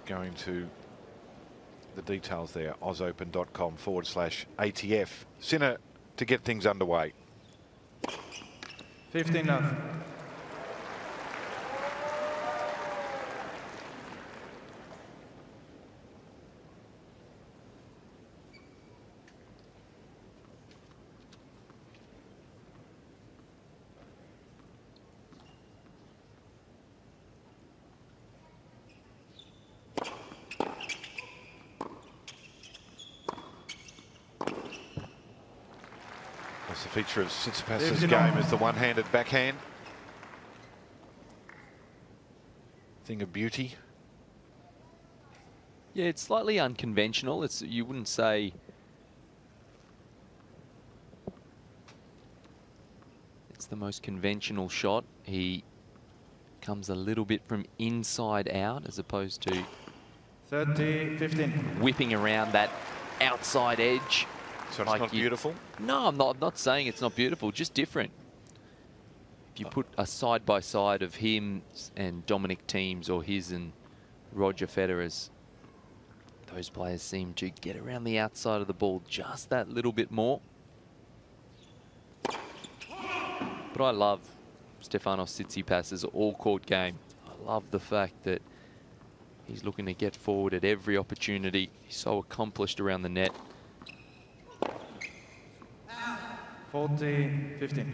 going to the details there, ozopen.com/ATF. Sinner to get things underway. 15 love. That's the feature of Tsitsipas's game, is the one-handed backhand. Thing of beauty. Yeah, it's slightly unconventional. It's, you wouldn't say it's the most conventional shot. He comes a little bit from inside out as opposed to 30-15. whipping around that outside edge. So it's not beautiful? No, I'm not saying it's not beautiful, just different. If you put a side-by-side of him and Dominic Thiem's or his and Roger Federer's, those players seem to get around the outside of the ball just that little bit more. But I love Stefanos Tsitsipas's all-court game. I love the fact that he's looking to get forward at every opportunity. He's so accomplished around the net. 40-15.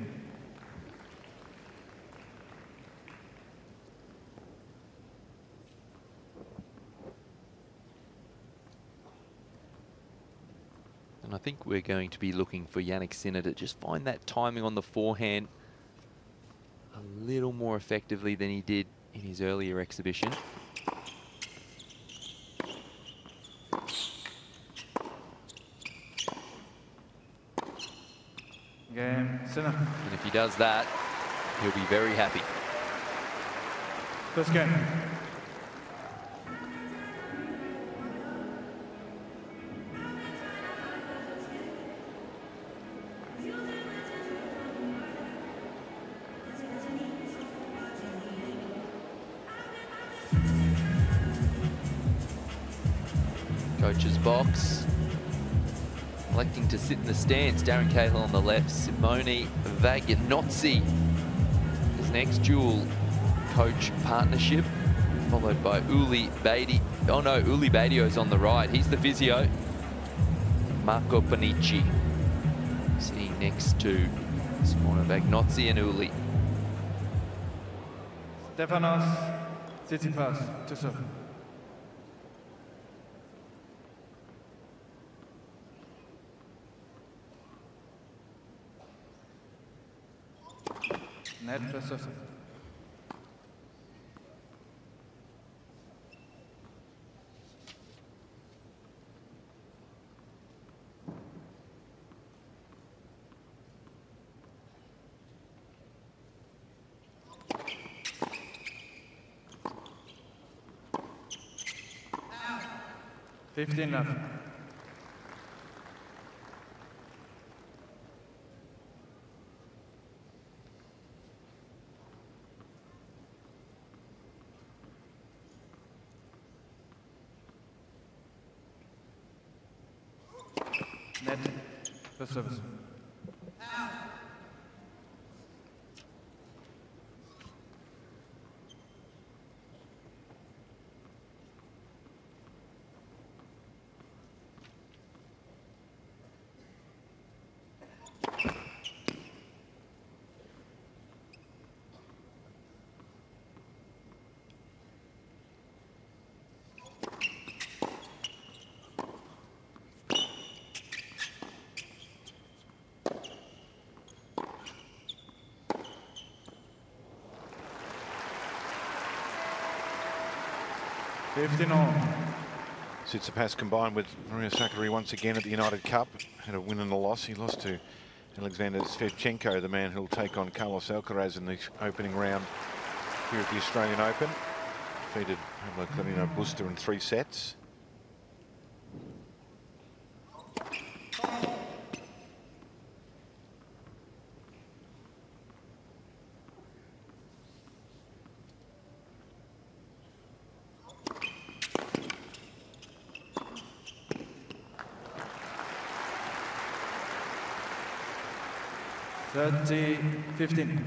And I think we're going to be looking for Jannik Sinner to just find that timing on the forehand a little more effectively than he did in his earlier exhibition. Game, Sinner. And if he does that, he'll be very happy. First game. Coach's box. Electing to sit in the stands. Darren Cahill on the left. Simone Vagnozzi. His next dual coach partnership. Followed by Uli Beatty. Oh no, Uli Beattio's on the right. He's the physio. Marco Panici. Sitting next to Simone Vagnozzi and Uli. Stefanos Tsitsipas to serve. Net first serve. Fifteen left. Net first service. Tsitsipas combined with Maria Sakkari once again at the United Cup. Had a win and a loss. He lost to Alexander Shevchenko, the man who'll take on Carlos Alcaraz in the opening round here at the Australian Open. Defeated Pablo Carreño Busta in 3 sets. 30-15.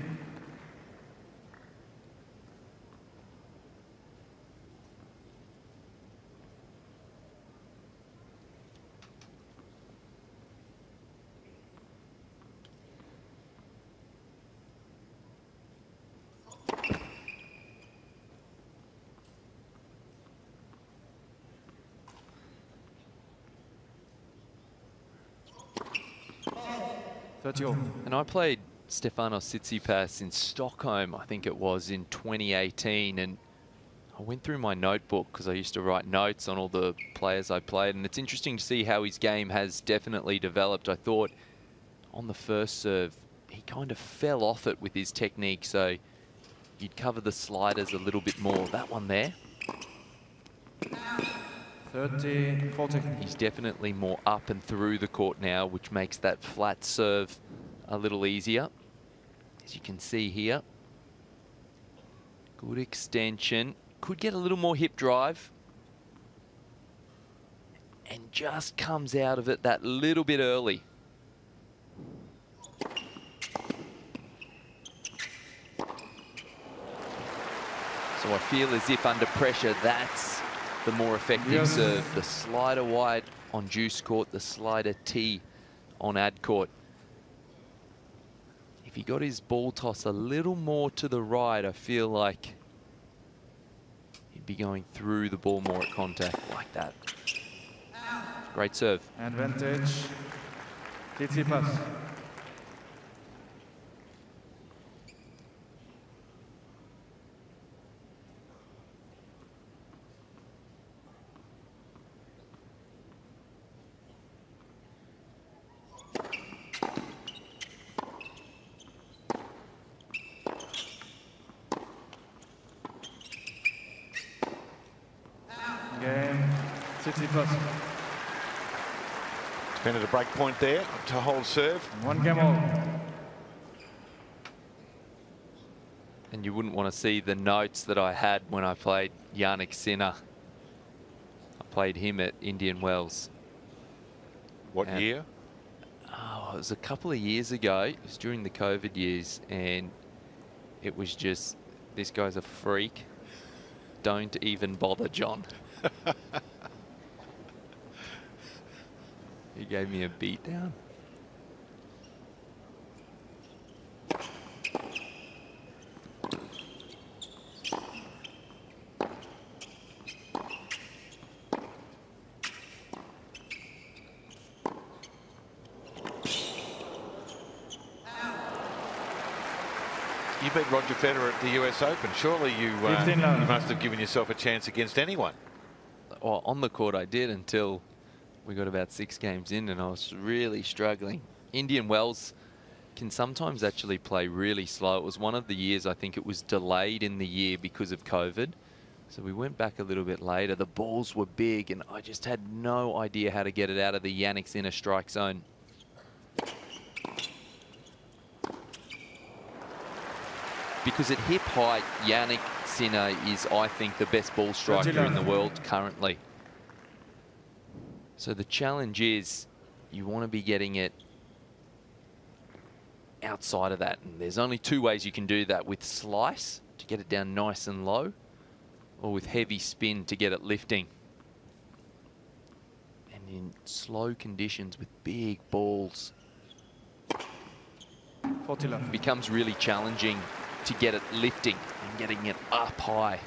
And I played Stefanos Tsitsipas in Stockholm, I think it was, in 2018. And I went through my notebook because I used to write notes on all the players I played. And it's interesting to see how his game has definitely developed. I thought on the first serve, he kind of fell off it with his technique. So you'd cover the sliders a little bit more. That one there. 30-40. He's definitely more up and through the court now, which makes that flat serve a little easier. As you can see here. Good extension. Could get a little more hip drive. And just comes out of it that little bit early. So I feel as if under pressure, that's the more effective serve. The slider wide on juice court, the slider T on ad court. If he got his ball toss a little more to the right, I feel like he'd be going through the ball more at contact like that. Great serve. Advantage. Tsitsipas. Been at a break point there to hold serve. 1 game all. And you wouldn't want to see the notes that I had when I played Jannik Sinner. I played him at Indian Wells. What year? Oh, it was a couple of years ago. It was during the COVID years, and it was just, this guy's a freak. Don't even bother, John. He gave me a beat down. You beat Roger Federer at the US Open. Surely you must have given yourself a chance against anyone. Well, on the court I did until we got about 6 games in and I was really struggling. Indian Wells can sometimes actually play really slow. It was one of the years I think it was delayed in the year because of COVID. So we went back a little bit later. The balls were big and I just had no idea how to get it out of the Jannik Sinner strike zone. Because at hip height, Jannik Sinner is, I think, the best ball striker in the world currently. So the challenge is you want to be getting it outside of that. And there's only 2 ways you can do that: with slice to get it down nice and low, or with heavy spin to get it lifting. And in slow conditions with big balls, 40 left. it becomes really challenging to get it lifting and getting it up high.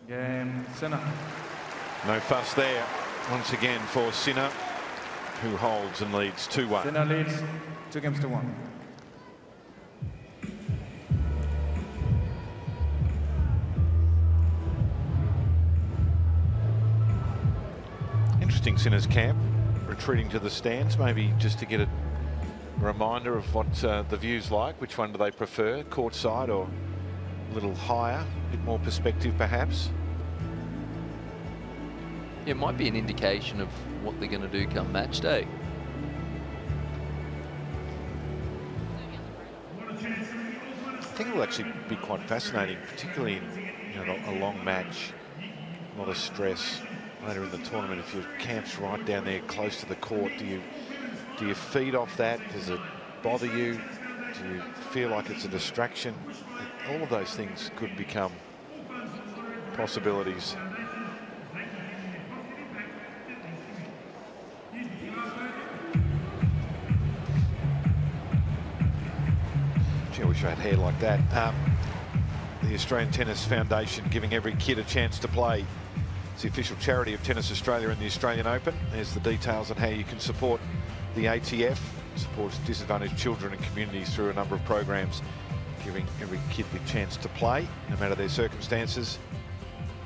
Game, Sinner. No fuss there once again for Sinner, who holds and leads 2-1. Sinner leads 2 games to 1. Interesting, Sinner's camp, retreating to the stands, maybe just to get a reminder of what the view's like. Which one do they prefer, courtside or a little higher, a bit more perspective perhaps? It might be an indication of what they're going to do come match day. think it'll actually be quite fascinating, particularly in a long match, a lot of stress later in the tournament. If your camp's right down there close to the court, do you feed off that? Does it bother you? Do you feel like it's a distraction? All of those things could become possibilities. Gee, I wish I had hair like that. The Australian Tennis Foundation giving every kid a chance to play. It's the official charity of Tennis Australia and the Australian Open. There's the details on how you can support the ATF. Supports disadvantaged children and communities through a number of programs, giving every kid the chance to play, no matter their circumstances.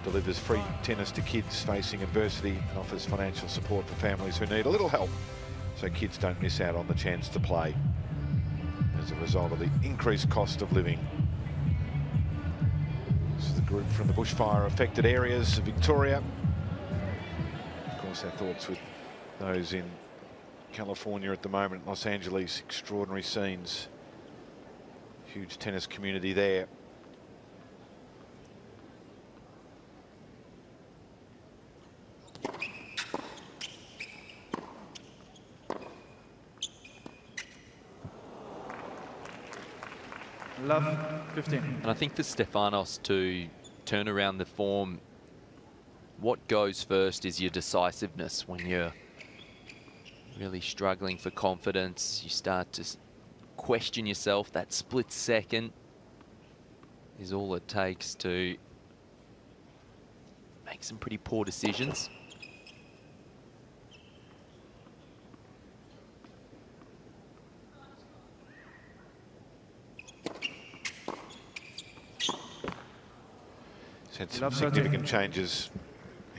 Delivers free tennis to kids facing adversity and offers financial support for families who need a little help, so kids don't miss out on the chance to play as a result of the increased cost of living. This is the group from the bushfire affected areas of Victoria. Of course, our thoughts with those in California at the moment, Los Angeles, extraordinary scenes. Huge tennis community there. Love 15. And I think for Stefanos to turn around the form, what goes first is your decisiveness. When you're really struggling for confidence, you start to question yourself. That split second is all it takes to make some pretty poor decisions. He's had some significant changes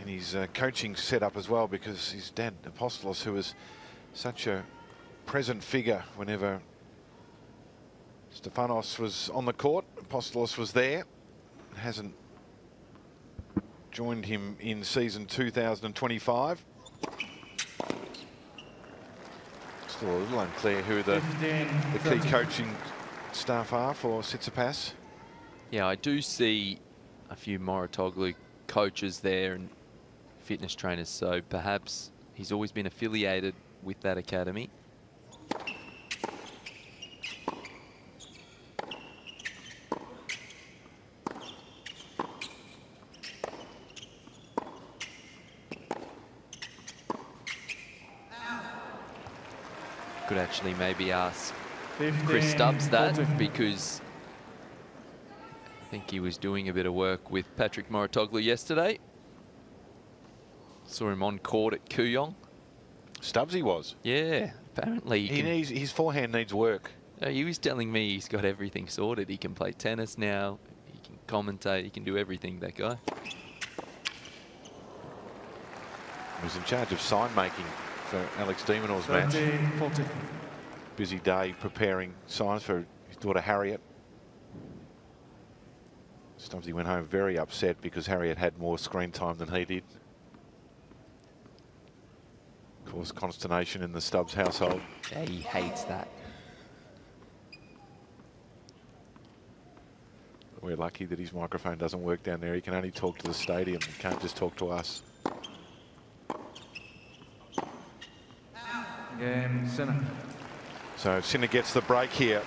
in his coaching setup as well, because his dad, Apostolos, who was such a present figure whenever Stefanos was on the court, Apostolos was there. Hasn't joined him in season 2025. Still a little unclear who the key coaching staff are for Tsitsipas. Yeah, I do see a few Moratoglu coaches there and fitness trainers, so perhaps he's always been affiliated with that academy. Could actually maybe ask Chris Stubbs that, because I think he was doing a bit of work with Patrick Moratoglu yesterday. Saw him on court at Kooyong. Stubbsy was? Yeah, apparently. His forehand needs work. He was telling me he's got everything sorted. He can play tennis now, he can commentate, he can do everything, that guy. He was in charge of sign making for Alex de Minaur's match. 40. Busy day preparing signs for his daughter Harriet. Stubbsy went home very upset because Harriet had more screen time than he did. Caused consternation in the Stubbs household. Yeah, he hates that. We're lucky that his microphone doesn't work down there. He can only talk to the stadium. He can't just talk to us. Game Sinner. So Sinner gets the break here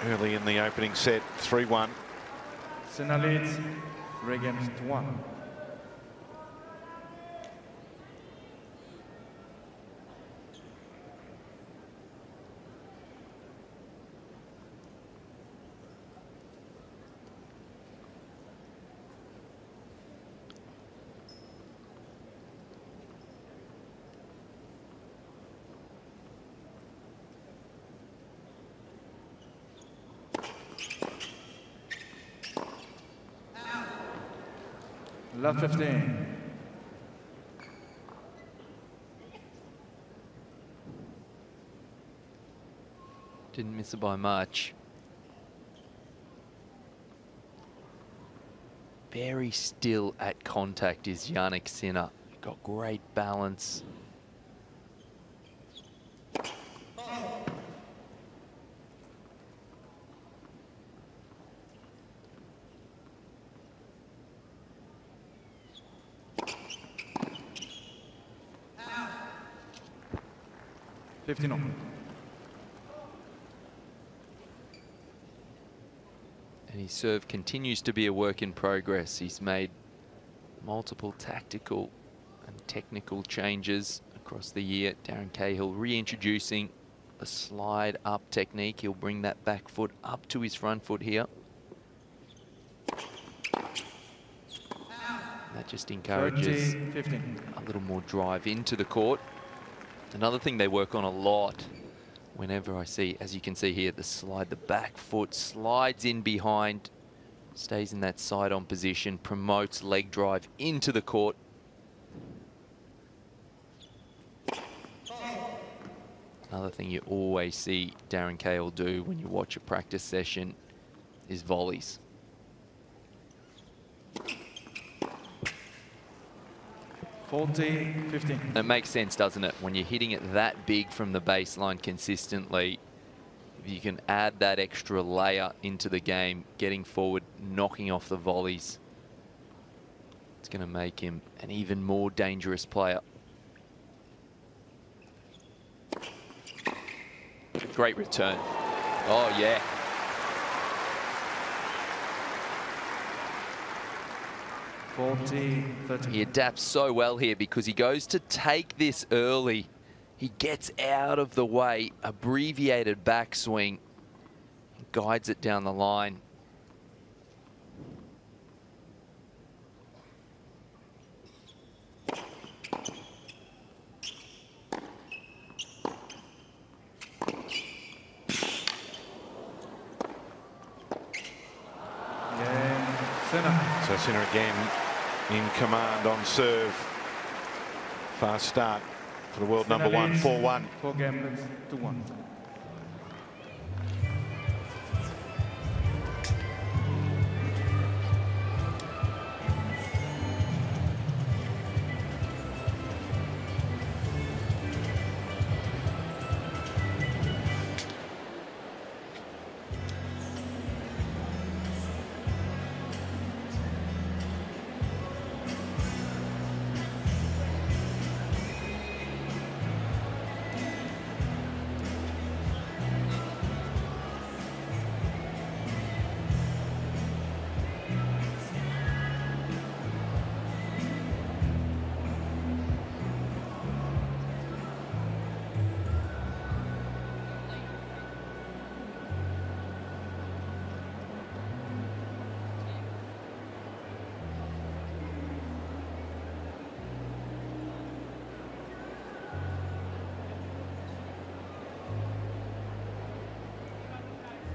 early in the opening set, 3-1. Sinner leads 3 games to 1. Love 15. Didn't miss it by much. Very still at contact is Jannik Sinner. Got great balance. 15 all. And his serve continues to be a work in progress. He's made multiple tactical and technical changes across the year. Darren Cahill reintroducing a slide up technique. He'll bring that back foot up to his front foot here. That just encourages 30-15. a little more drive into the court. Another thing they work on a lot whenever I see, as you can see here, the slide, the back foot slides in behind, stays in that side-on position, promotes leg drive into the court. Another thing you always see Darren Cahill do when you watch a practice session is volleys. 40-15. It makes sense, doesn't it? When you're hitting it that big from the baseline consistently, if you can add that extra layer into the game, getting forward, knocking off the volleys, it's going to make him an even more dangerous player. Great return. Oh, yeah. He adapts so well here because he goes to take this early. He gets out of the way, abbreviated backswing, guides it down the line. So Sinner again in command on serve. Fast start for the world number one, 4-1. 4 games to 1.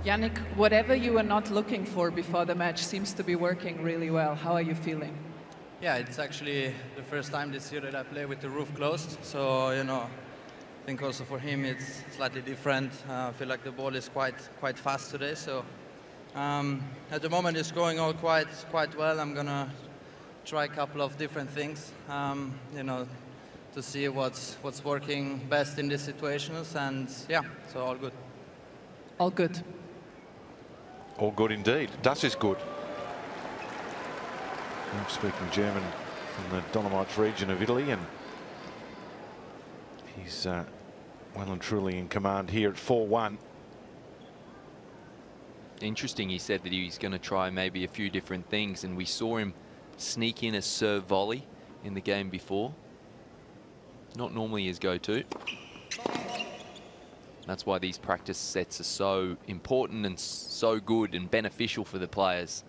Jannik, whatever you were not looking for before the match seems to be working really well. How are you feeling? Yeah, it's actually the first time this year that I play with the roof closed. So, you know, I think also for him it's slightly different. I feel like the ball is quite fast today. So at the moment it's going all quite well. I'm going to try a couple of different things, you know, to see what's working best in these situations. And yeah, so all good. All good. All good indeed. Das is good. I'm speaking German from the Dolomites region of Italy, and he's well and truly in command here at 4-1. Interesting, he said that he's going to try maybe a few different things, and we saw him sneak in a serve volley in the game before. Not normally his go-to. That's why these practice sets are so important and so good and beneficial for the players.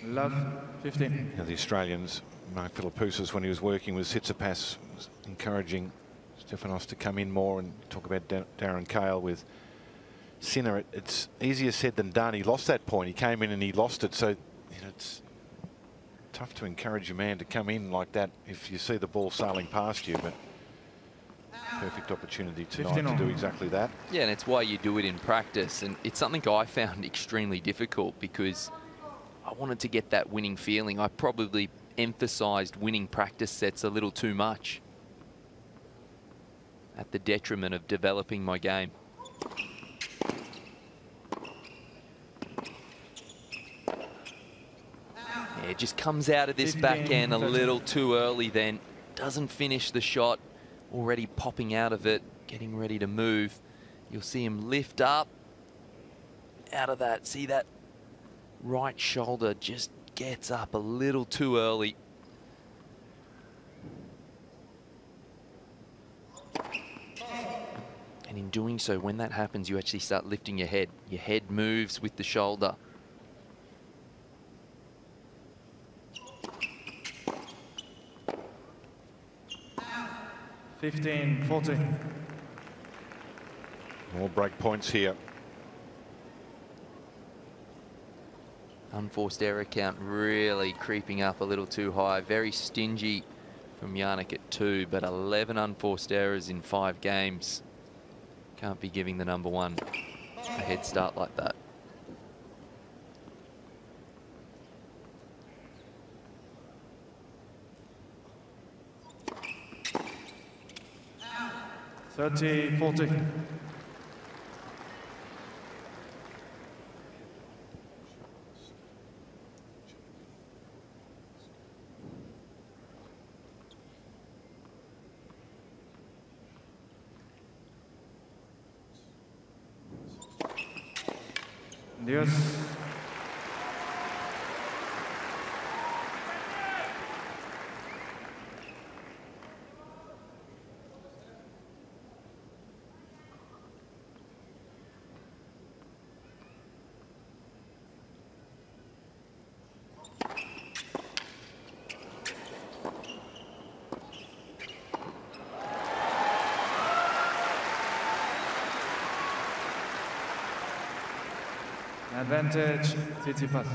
Love 15. Now the Australians, Mark Philippoussis, when he was working with Tsitsipas, was encouraging Stefanos to come in more, and talk about Darren Cahill with Sinner. It's easier said than done. He lost that point. He came in and he lost it. So, you know, it's tough to encourage a man to come in like that if you see the ball sailing past you. But perfect opportunity tonight to do exactly that. Yeah, and it's why you do it in practice. And it's something I found extremely difficult because I wanted to get that winning feeling. I probably emphasized winning practice sets a little too much at the detriment of developing my game. Yeah, it just comes out of this backhand a little too early then. doesn't finish the shot, already popping out of it, getting ready to move. You'll see him lift up out of that. See that right shoulder just gets up a little too early. And in doing so, when that happens, you actually start lifting your head. Your head moves with the shoulder. (15-14). More break points here. Unforced error count really creeping up a little too high. Very stingy from Jannik at 2, but 11 unforced errors in 5 games. Can't be giving the number 1 a head start like that. (30-40). Adios. Advantage, Tsitsipas.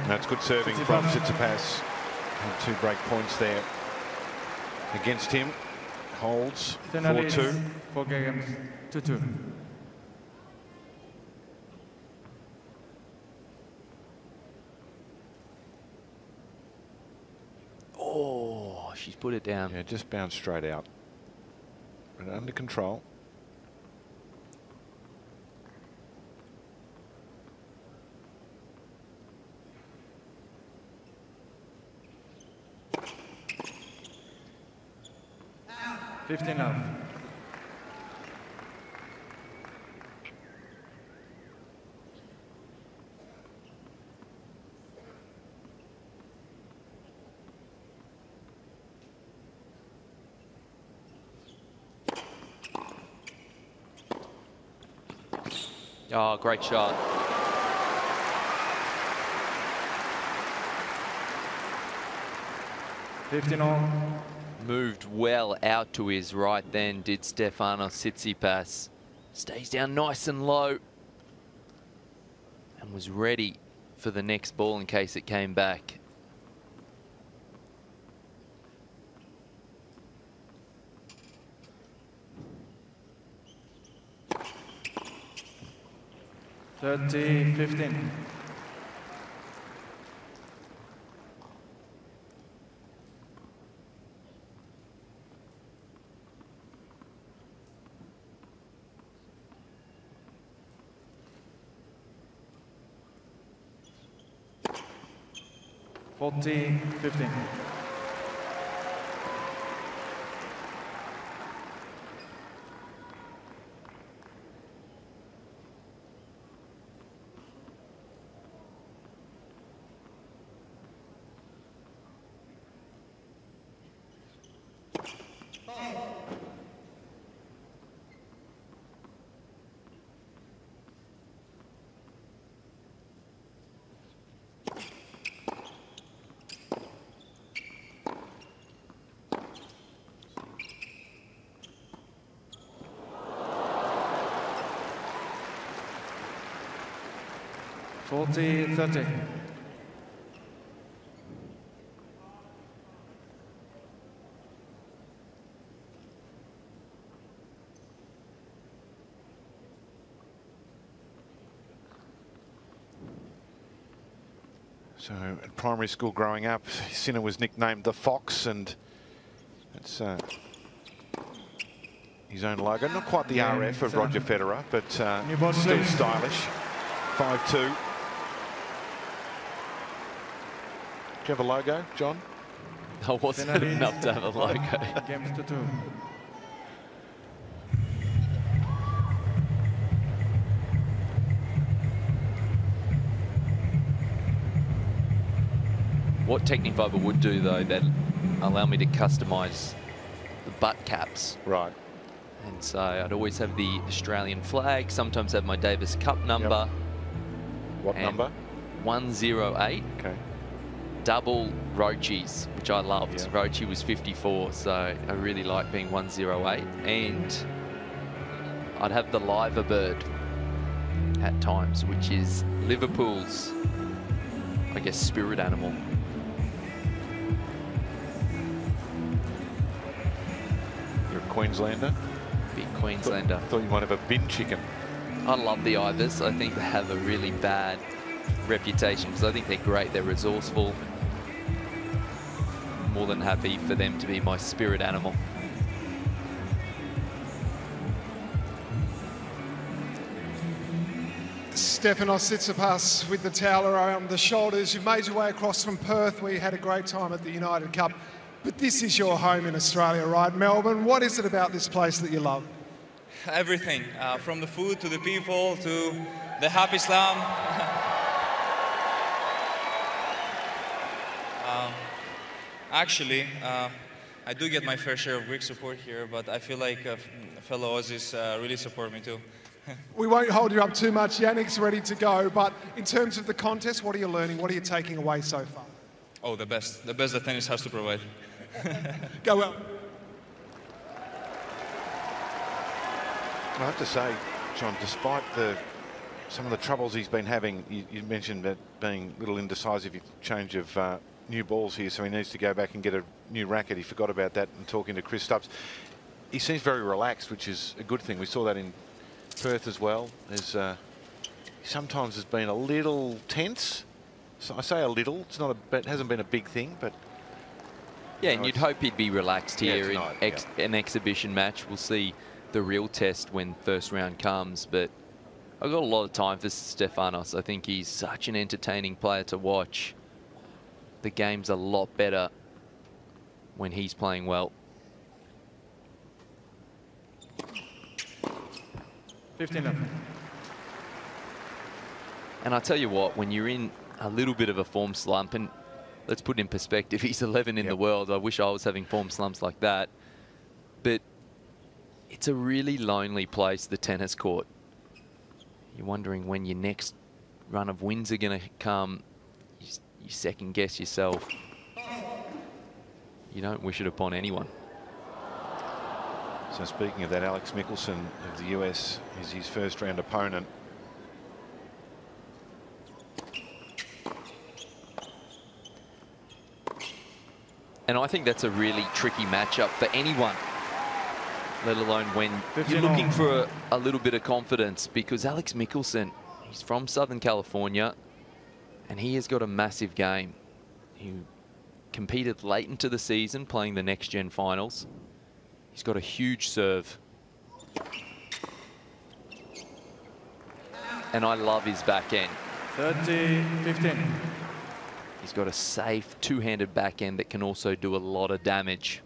That's good serving from Tsitsipas. 2 break points there against him. Holds 4-2. 4 games, 2-2. Oh, she's put it down. Yeah, just bounced straight out. But under control. (15 love). Oh, great shot. (15 all). Moved well out to his right then, did Stefanos Tsitsipas. Stays down nice and low. And was ready for the next ball in case it came back. (30-15). (40-15). (40-30). So at primary school growing up, Sinner was nicknamed the Fox, and it's his own logo. Not quite the RF of Roger Federer, but still stylish. 5-2. Do you have a logo, John? I wasn't enough to have a logo. Games to 2. What Technifiber would do, though, that allow me to customise the butt caps. Right. And so I'd always have the Australian flag, sometimes have my Davis Cup number. Yep. What number? 108. Okay. Double Rochi's, which I loved. Yep. Rochi was 54, so I really like being 108. And I'd have the Laver bird at times, which is Liverpool's, I guess, spirit animal. You're a Queenslander? Big Queenslander. Thought you might have a bin chicken. I love the Ibis. I think they have a really bad reputation because I think they're great. They're resourceful. More than happy for them to be my spirit animal. Stefanos Tsitsipas with the towel around the shoulders. You've made your way across from Perth, where you had a great time at the United Cup. But this is your home in Australia, right? Melbourne. What is it about this place that you love? Everything, from the food to the people to the happy slam. Actually, I do get my fair share of Greek support here, but I feel like fellow Aussies really support me too. We won't hold you up too much. Jannik's ready to go. But in terms of the contest, what are you learning? What are you taking away so far? Oh, the best that tennis has to provide. Go well. I have to say, John, despite some of the troubles he's been having, you mentioned that being a little indecisive, change of new balls here, so he needs to go back and get a new racket. He forgot about that and talking to Chris Stubbs. He seems very relaxed, which is a good thing. We saw that in Perth as well. There's sometimes has been a little tense. So I say a little. It's not it hasn't been a big thing, but yeah, and you'd hope he'd be relaxed here tonight, in an exhibition match. We'll see the real test when first round comes, but I've got a lot of time for Stefanos. I think he's such an entertaining player to watch. The game's a lot better when he's playing well. 15-11. And I tell you what, when you're in a little bit of a form slump, and let's put in perspective, he's 11 in the world. I wish I was having form slumps like that. But it's a really lonely place, the tennis court. You're wondering when your next run of wins are going to come. You second guess yourself. You don't wish it upon anyone. So speaking of that, Alex Mickelson of the US is his first round opponent. And I think that's a really tricky matchup for anyone, let alone when you're looking for a little bit of confidence, because Alex Mickelson, he's from Southern California and he has got a massive game. He competed late into the season playing the Next Gen finals. He's got a huge serve. And I love his backhand. 30-15. He's got a safe two-handed backhand that can also do a lot of damage.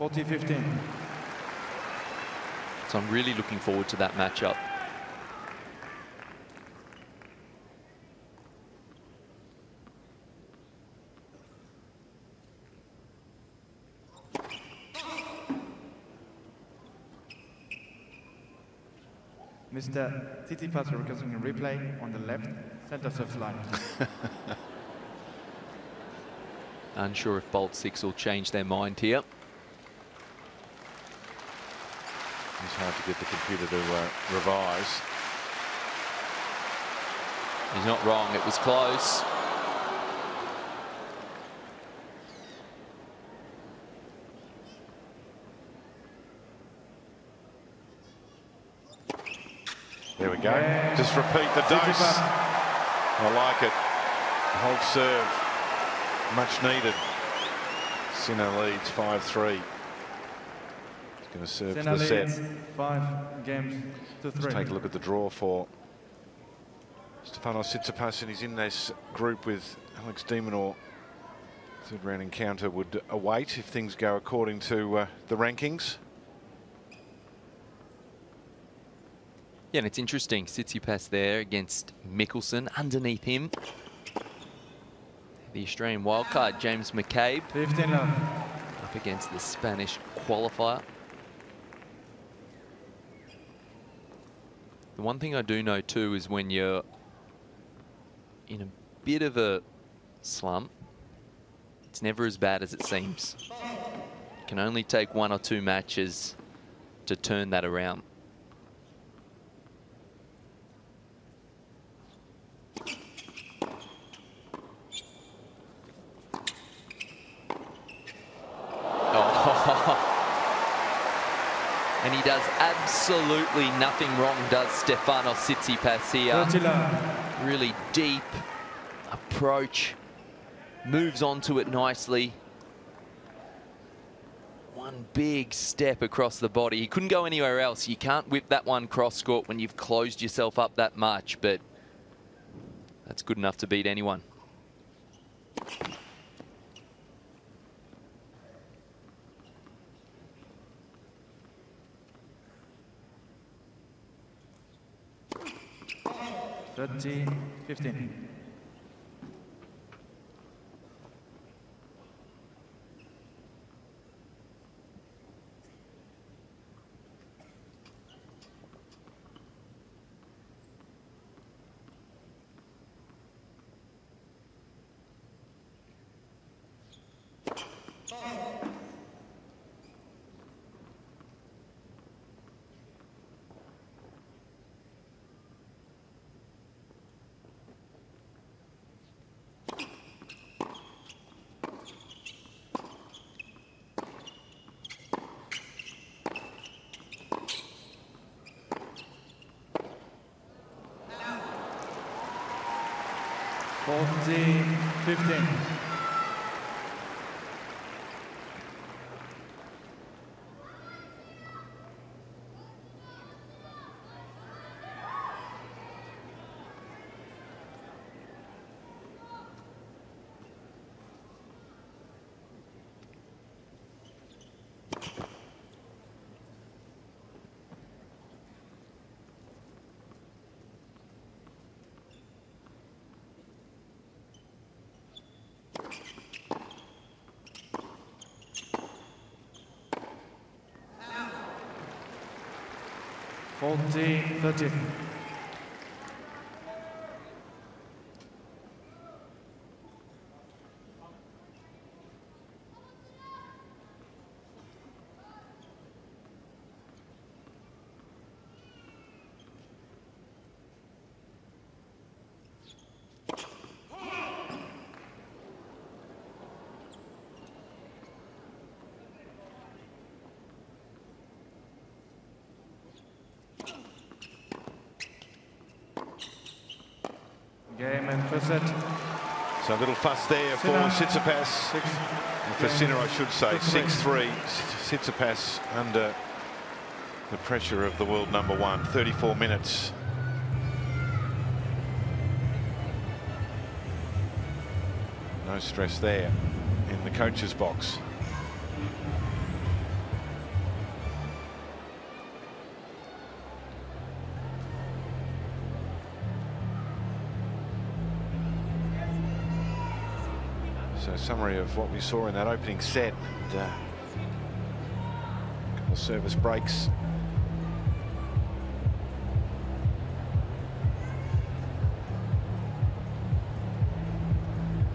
(40-15). So I'm really looking forward to that matchup. Mr. Tsitsipas requesting a replay on the left center serve line. Unsure if Bolt 6 will change their mind here. It's hard to get the computer to revise. He's not wrong, it was close. There we go. Just repeat the dose. I like it. Hold serve. Much needed. Sinner leads 5-3. He's going to serve for the set. 5 games to 3. Let's take a look at the draw for Stefanos Tsitsipas, and he's in this group with Alex de Minaur. Third round encounter would await if things go according to the rankings. Yeah, and it's interesting. Tsitsipas there against Mickelson. Underneath him, the Australian wildcard, James McCabe. 15 love. Up against the Spanish qualifier. The one thing I do know too is when you're in a bit of a slump, it's never as bad as it seems. It can only take 1 or 2 matches to turn that around. And he does absolutely nothing wrong, does Stefanos Tsitsipas here. Really deep approach. Moves onto it nicely. One big step across the body. He couldn't go anywhere else. You can't whip that one cross court when you've closed yourself up that much, but that's good enough to beat anyone. $13, 15. $14, 15. $14, 13. Game and first set. So a little fuss there for Tsitsipas. And for Sinner, I should say. 6-3. Tsitsipas under the pressure of the world number 1. 34 minutes. No stress there in the coach's box. So a summary of what we saw in that opening set. And, a couple of service breaks.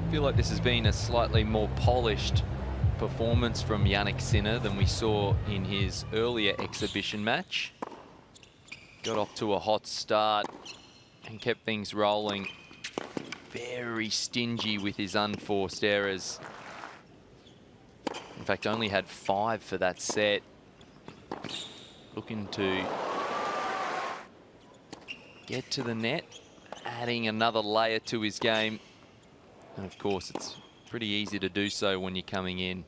I feel like this has been a slightly more polished performance from Jannik Sinner than we saw in his earlier exhibition match. Got off to a hot start and kept things rolling. Very stingy with his unforced errors. In fact, only had 5 for that set. Looking to get to the net, adding another layer to his game. And of course, it's pretty easy to do so when you're coming in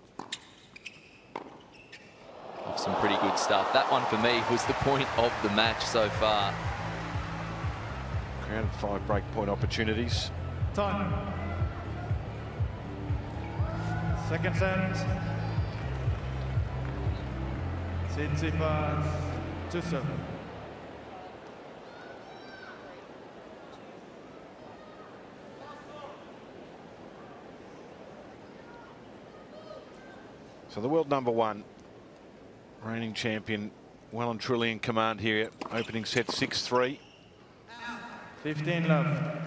off some pretty good stuff. That one for me was the point of the match so far. Crowded 5 break point opportunities. Time. Second set. Tsitsipas 2-7. So the world #1, reigning champion, well and truly in command here. Opening set 6-3. 15 left.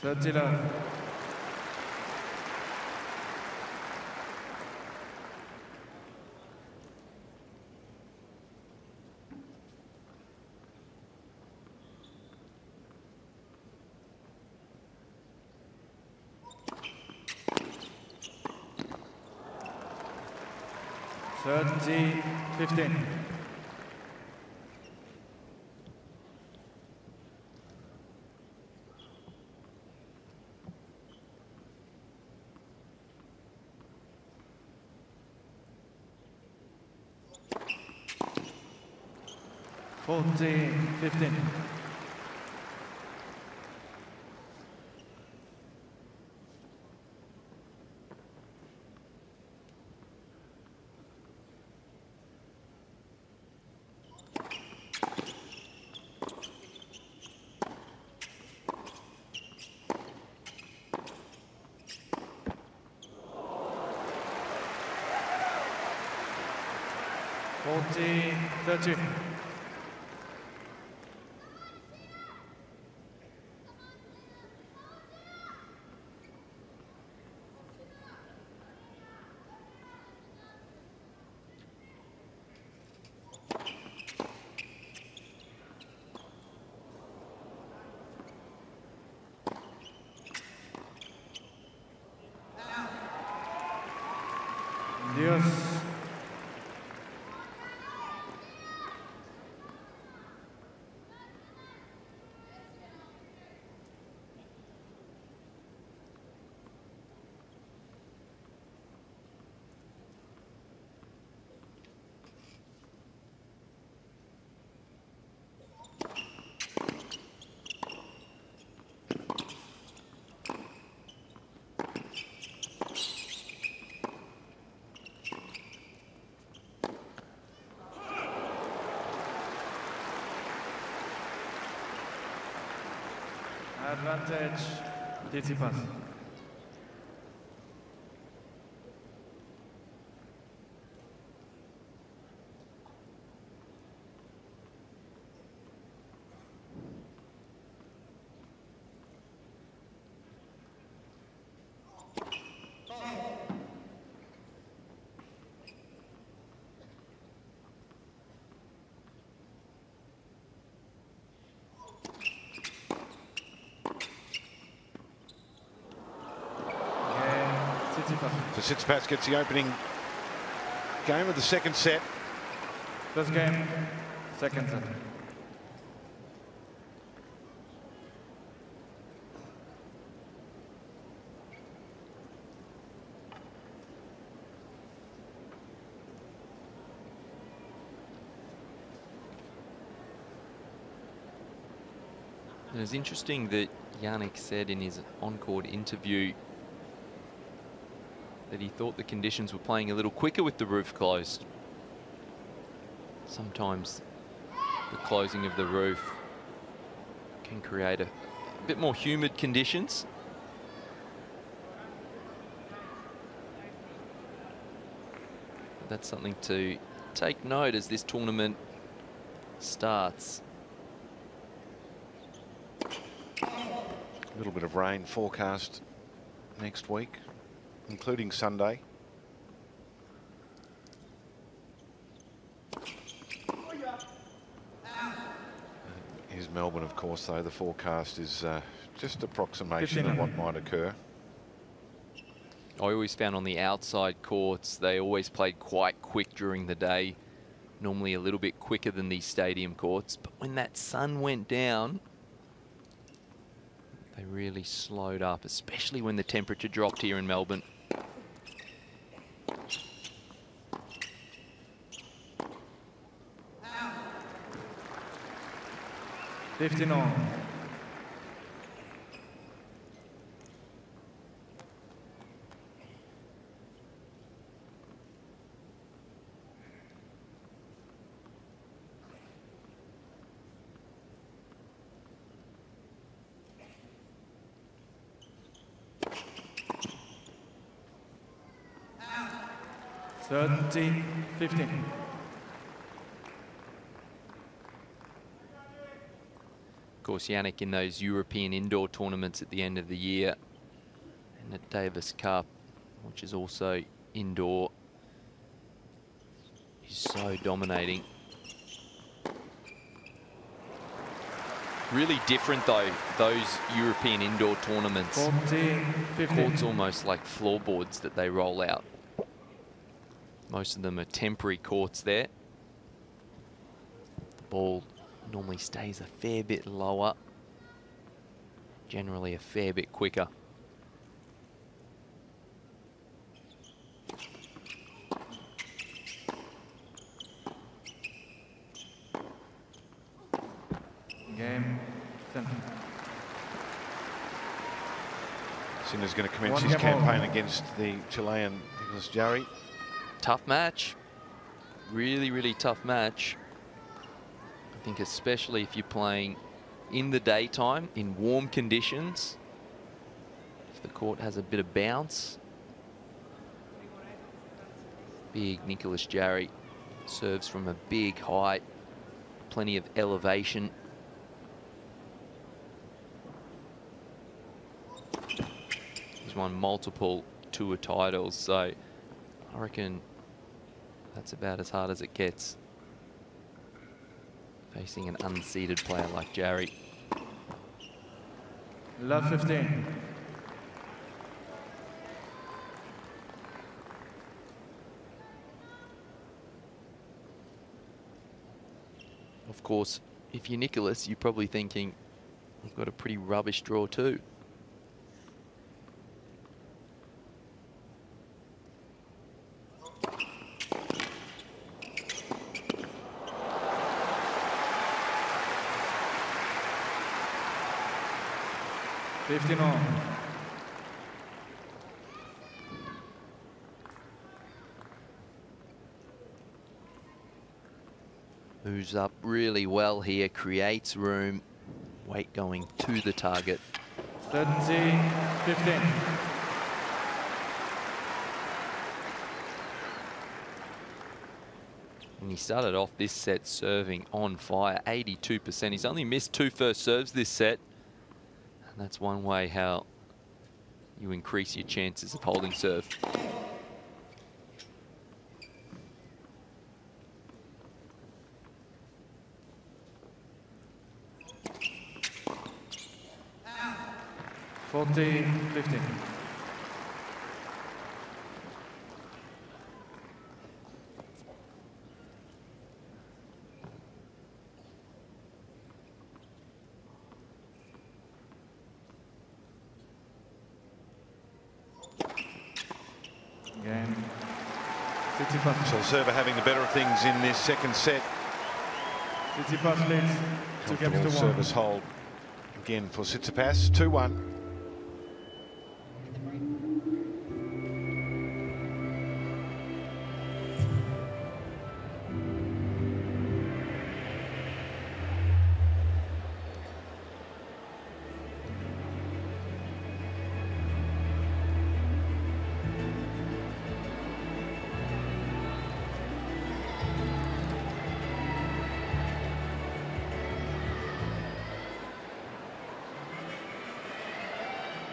Thirty left. Thirty, 15. Forty, 15. Forty, 30. Dios. Advantage, Tsitsipas. So Tsitsipas gets the opening game of the second set. First game, second set. It was interesting that Jannik said in his on-court interview that he thought the conditions were playing a little quicker with the roof closed. Sometimes the closing of the roof can create a bit more humid conditions. But that's something to take note as this tournament starts. A little bit of rain forecast next week, including Sunday. Here's Melbourne, of course, though, the forecast is just approximation of what might occur. I always found on the outside courts, they always played quite quick during the day, normally a little bit quicker than these stadium courts. But when that sun went down, they really slowed up, especially when the temperature dropped here in Melbourne. Fifteen on. Thirty, 15. Of course, Jannik in those European indoor tournaments at the end of the year, and the Davis Cup, which is also indoor, he's so dominating. Really different though, those European indoor tournaments. 14, 15. Courts almost like floorboards that they roll out. Most of them are temporary courts there. The ball normally stays a fair bit lower, generally a fair bit quicker. Game. Sinner's going to commence his campaign against the Chilean Nicolas Jarry. Tough match. Really, really tough match. I think especially if you're playing in the daytime, in warm conditions, if the court has a bit of bounce. Big Nicolas Jarry serves from a big height, plenty of elevation. He's won multiple tour titles, so I reckon that's about as hard as it gets, facing an unseeded player like Jarry. Love 15. Of course, if you're Nicolas, you're probably thinking, you've got a pretty rubbish draw too. Moves up really well here, creates room, weight going to the target. 30-15. And he started off this set serving on fire, 82%. He's only missed 2 first serves this set. And that's one way how you increase your chances of holding serve. Game. Tsitsipas. So server having the better of things in this second set. Tsitsipas leads 2 games to 1. Service hold again for Tsitsipas, 2-1.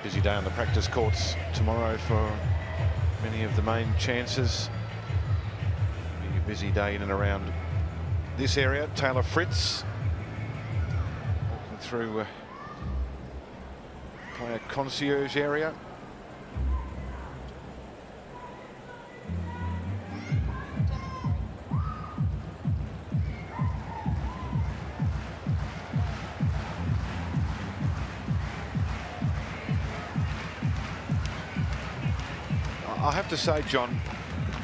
Busy day on the practice courts tomorrow for many of the main chances. Be a busy day in and around this area. Taylor Fritz through player concierge area. I have to say, John,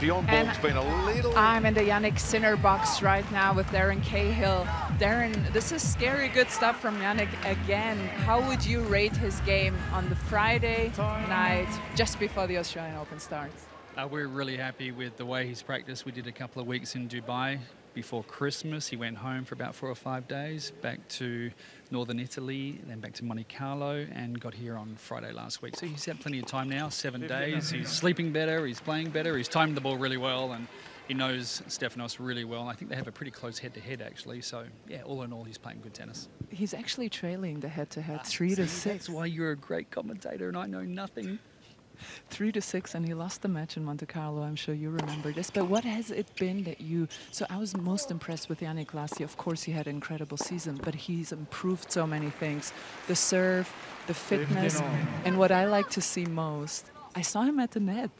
the on-ball's been a little... I'm in the Jannik Sinner box right now with Darren Cahill. Darren, this is scary good stuff from Jannik again. How would you rate his game on the Friday night, just before the Australian Open starts? We're really happy with the way he's practiced. We did a couple of weeks in Dubai before Christmas. He went home for about 4 or 5 days, back to northern Italy, then back to Monte Carlo, and got here on Friday last week. So he's had plenty of time now, 7 days. He's sleeping better, he's playing better, he's timed the ball really well, and he knows Stefanos really well. I think they have a pretty close head-to-head, actually. So, yeah, all in all, he's playing good tennis. He's actually trailing the head-to-head 3-6. That's why you're a great commentator and I know nothing. 3-6, and he lost the match in Monte Carlo. I'm sure you remember this. But what has it been that you... So I was most impressed with Jannik last year. Of course, he had an incredible season, but he's improved so many things. The serve, the fitness, and what I like to see most, I saw him at the net.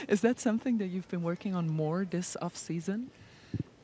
Is that something that you've been working on more this off-season?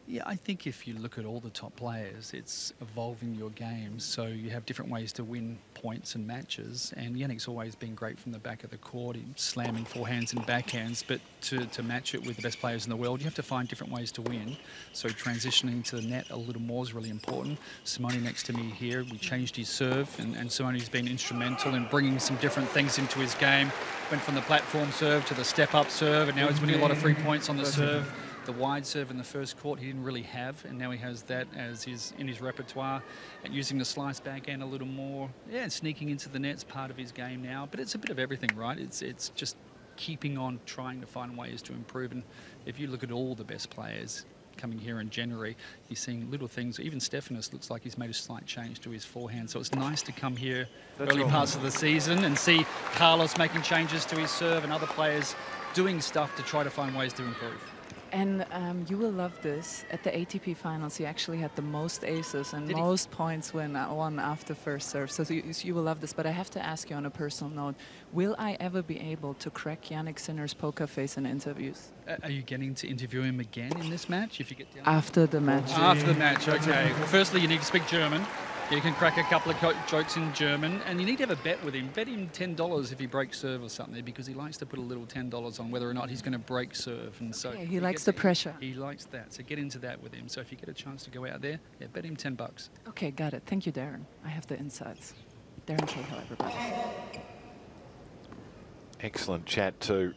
Yeah, I think if you look at all the top players, it's evolving your game. So you have different ways to win points and matches. And Jannik's always been great from the back of the court, slamming forehands and backhands. But to match it with the best players in the world, you have to find different ways to win. So transitioning to the net a little more is really important. Simone next to me here, we changed his serve. And Simone's been instrumental in bringing some different things into his game. Went from the platform serve to the step-up serve, and now he's winning a lot of free points on the serve. The wide serve in the first court he didn't really have, and now he has that as in his repertoire, and using the slice backhand a little more. Yeah, and sneaking into the net's part of his game now, but it's a bit of everything, right? It's just keeping on trying to find ways to improve. And if you look at all the best players coming here in January, you're seeing little things. Even Stefanos looks like he's made a slight change to his forehand, so it's nice to come here early parts of the season and see Carlos making changes to his serve and other players doing stuff to try to find ways to improve. And you will love this. At the ATP finals, he actually had the most aces and most points when won after first serve. So you will love this. But I have to ask you on a personal note, will I ever be able to crack Jannik Sinner's poker face in interviews? Are you getting to interview him again in this match if you get down? After the match. After the match, okay. Well, firstly, you need to speak German. You can crack a couple of jokes in German, and you need to have a bet with him. Bet him $10 if he breaks serve or something, because he likes to put a little $10 on whether or not he's going to break serve. And so yeah, he likes the pressure. He likes that, so get into that with him. So if you get a chance to go out there, yeah, bet him $10. Okay, got it. Thank you, Darren. I have the insights. Darren Cahill, everybody. Excellent chat too.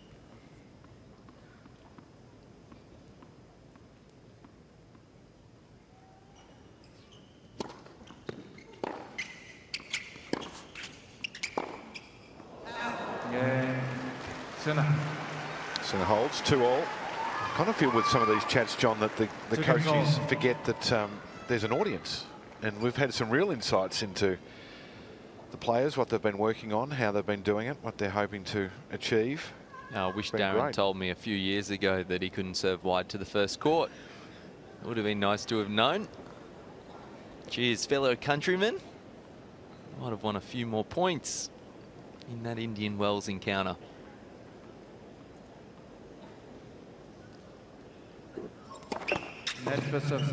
Sinner holds 2-all. I kind of feel with some of these chats, John, that the coaches forget that there's an audience. And we've had some real insights into the players, what they've been working on, how they've been doing it, what they're hoping to achieve. I wish Darren told me a few years ago that he couldn't serve wide to the first court. It would have been nice to have known. Cheers, fellow countrymen. Might have won a few more points in that Indian Wells encounter. Net for service.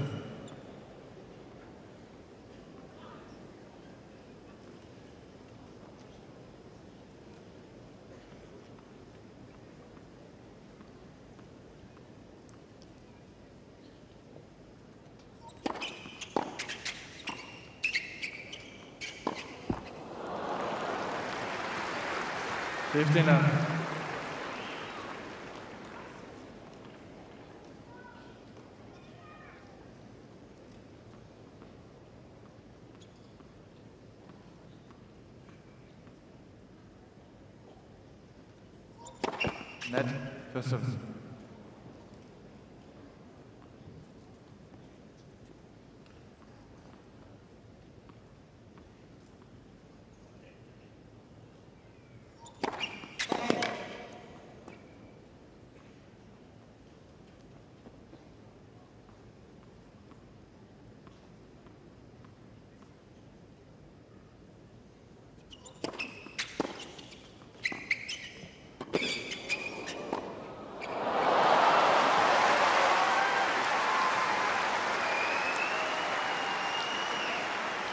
Net for service.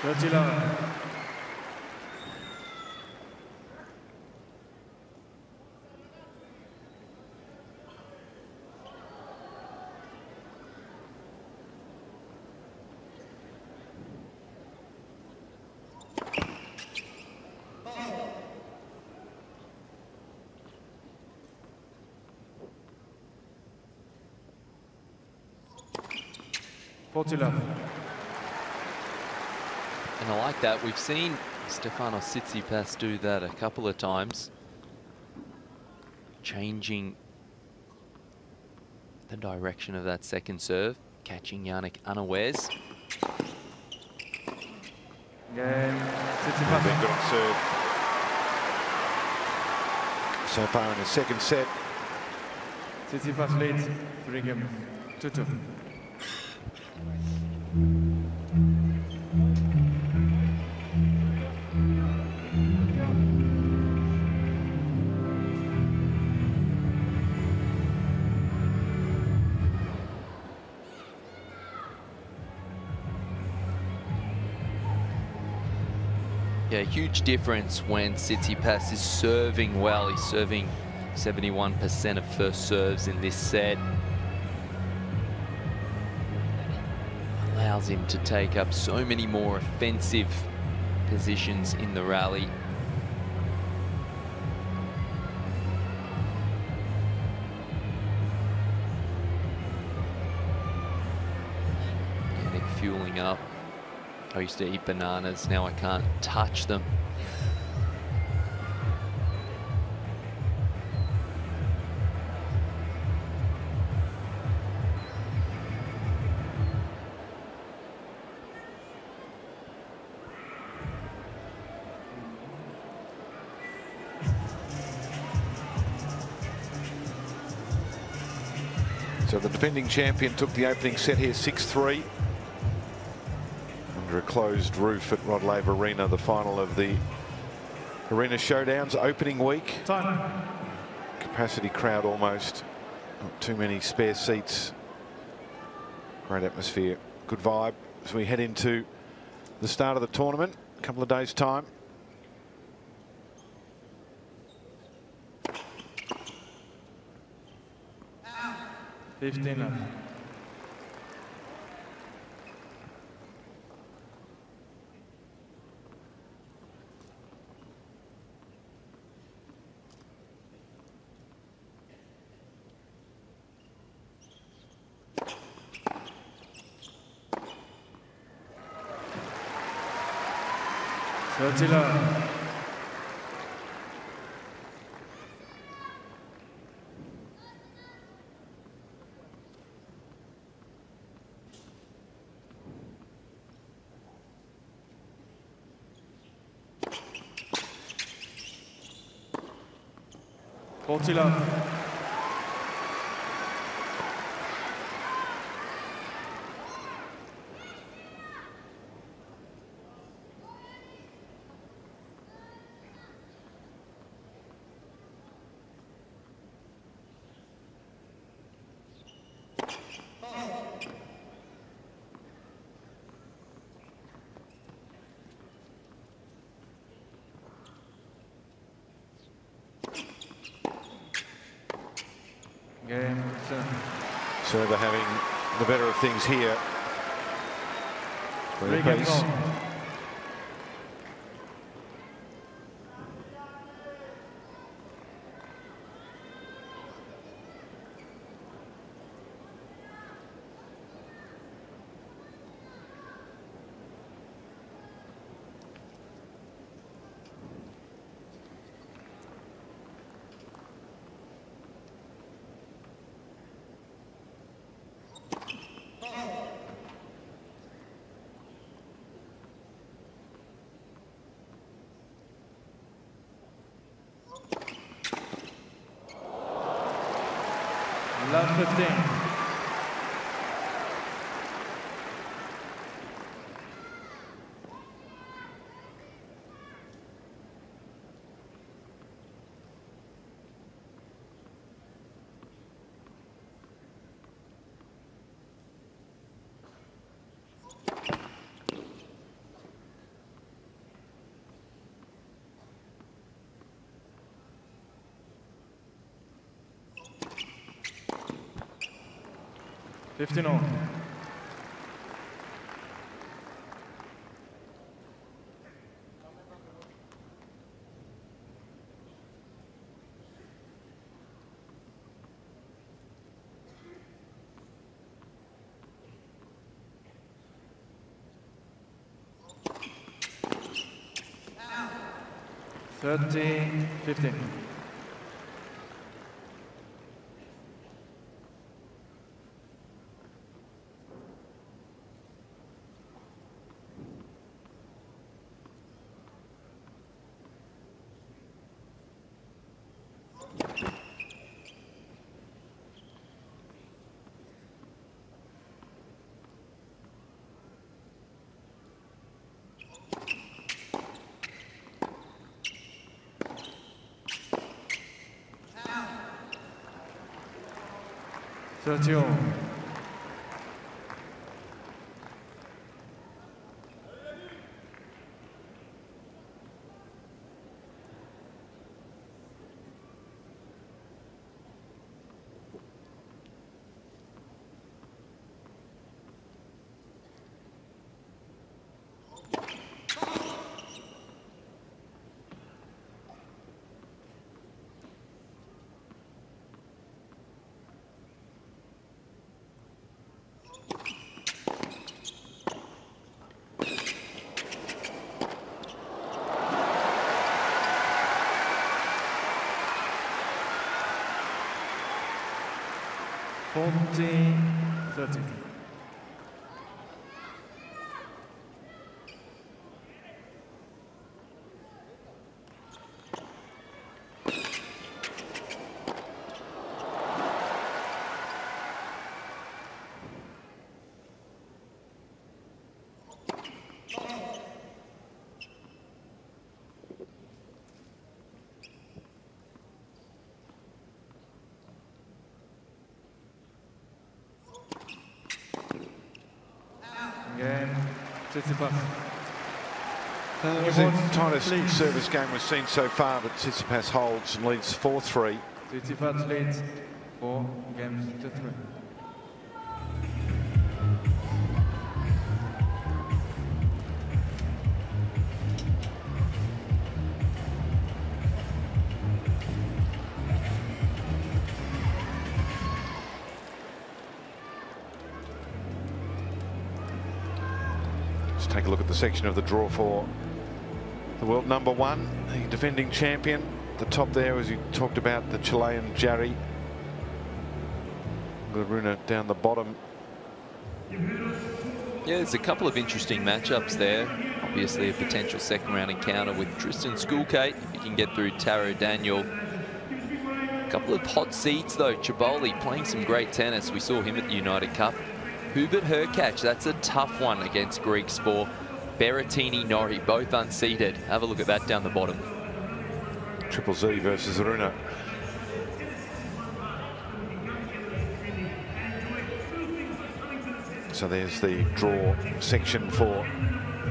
30 love. And I like that. We've seen Stefanos Tsitsipas do that a couple of times, changing the direction of that second serve, catching Jannik unawares. Game. Been good on serve so far in the second set. Tsitsipas leads 3 games, 2-2. Yeah, huge difference when Tsitsipas is serving well. He's serving 71% of first serves in this set. Allows him to take up so many more offensive positions in the rally. Jannik fueling up. I used to eat bananas, now I can't touch them. So the defending champion took the opening set here 6-3. Under a closed roof at Rod Laver Arena, the final of the Arena Showdown's opening week. Time. Capacity crowd almost. Not too many spare seats. Great atmosphere. Good vibe as we head into the start of the tournament. A couple of days' time. Fifteen left. Attila. Attila. Server having the better of things here. For the pace. Last 15. 15-all. Thirteen, 15. Thirty-all. Fourteen, 13. Game, Tsitsipas. That was the tightest service game we've seen so far, but Tsitsipas holds and leads 4-3. Tsitsipas leads 4 games to 3. Take a look at the section of the draw for the world number 1, the defending champion. The top there, as you talked about, the Chilean Jarry. Aruna down the bottom. Yeah, there's a couple of interesting matchups there. Obviously, a potential second round encounter with Tristan Skulkate, if he can get through Taro Daniel. A couple of hot seats, though. Chaboli playing some great tennis. We saw him at the United Cup. Hubert Hurkacz, that's a tough one against Greek Sport. Berrettini, Norrie, both unseated. Have a look at that down the bottom. Triple Z versus Aruna. So there's the draw section for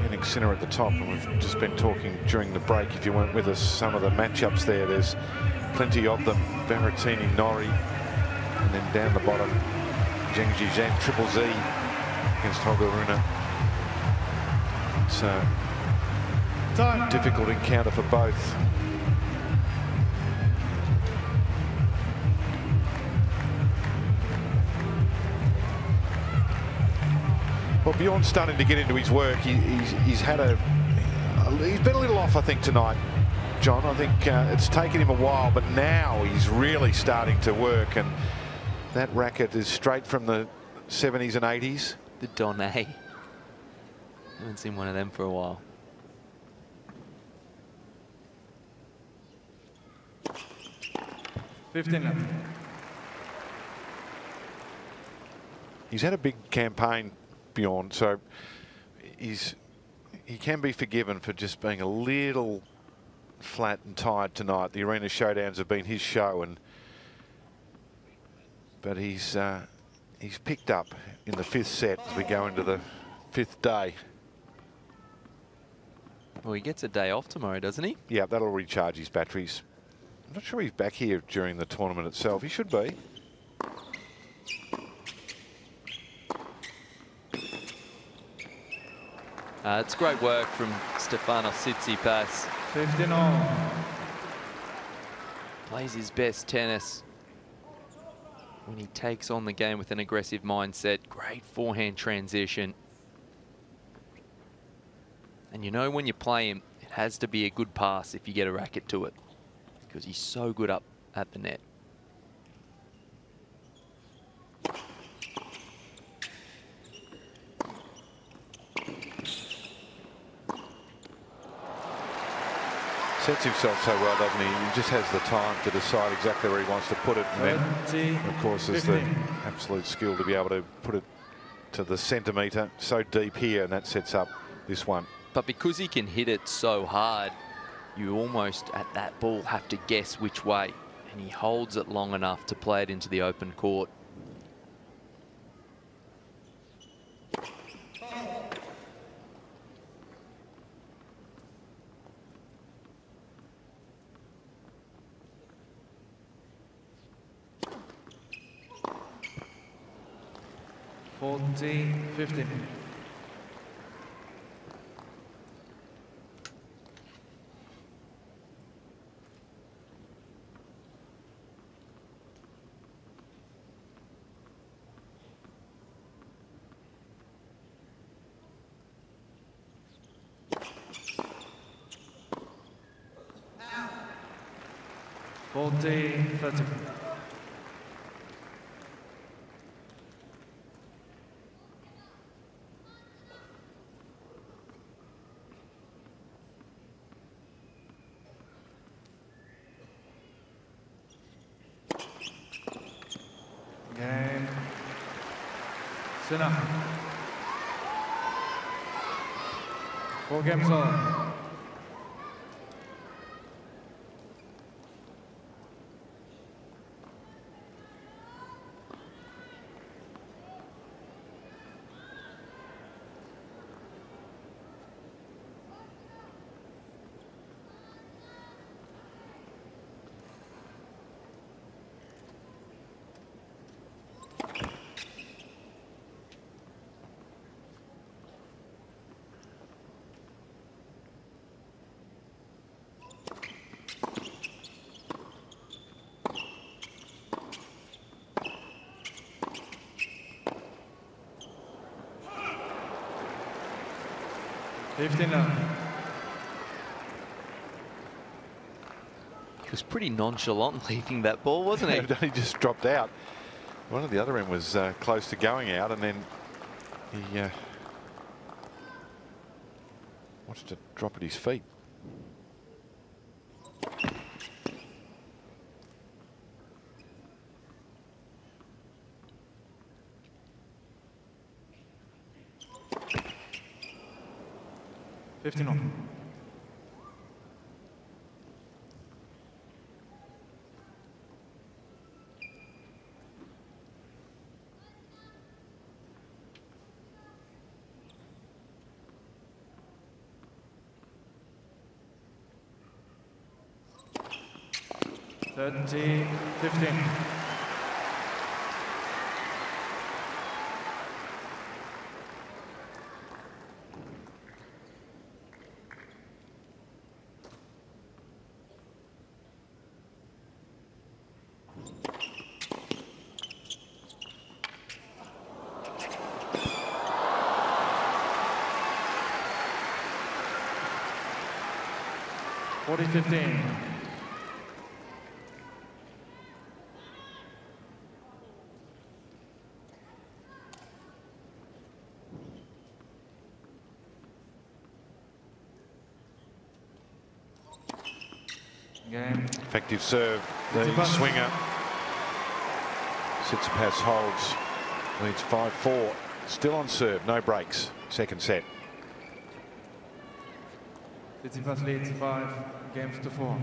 Jannik Sinner at the top, and we've just been talking during the break, if you weren't with us, some of the matchups there. There's plenty of them. Berrettini, Norrie, and then down the bottom, Zheng Zhizhen, Triple Z against Holger Rune. It's a difficult encounter for both. Well, Bjorn's starting to get into his work. He's been a little off, I think, tonight, John. I think it's taken him a while, but now he's really starting to work, and that racket is straight from the 70s and 80s. The Donné. Haven't seen one of them for a while. He's had a big campaign, Bjorn, so he can be forgiven for just being a little flat and tired tonight. The Arena Showdowns have been his show, but he's picked up in the 5th set as we go into the 5th day. Well, he gets a day off tomorrow, doesn't he? Yeah, that'll recharge his batteries. I'm not sure he's back here during the tournament itself. He should be. It's great work from Stefanos Tsitsipas. 15-all. Plays his best tennis when he takes on the game with an aggressive mindset. Great forehand transition. And you know when you play him, it has to be a good pass if you get a racket to it, because he's so good up at the net. Sets himself so well, doesn't he? He just has the time to decide exactly where he wants to put it. And then, of course, there's the absolute skill to be able to put it to the centimetre so deep here, and that sets up this one. But because he can hit it so hard, you almost at that ball have to guess which way. And he holds it long enough to play it into the open court. $14-15. $14-13. Game. Sinner. 4 games on. He was pretty nonchalant leaving that ball, wasn't he? It only just dropped out. One of the other end was close to going out, and then he watched it drop at his feet. $15. $30-15. $40-15. Game. Effective serve. The swinger. Tsitsipas holds. Leads 5-4. Still on serve. No breaks. Second set. Tsitsipas leads 5 games to 4.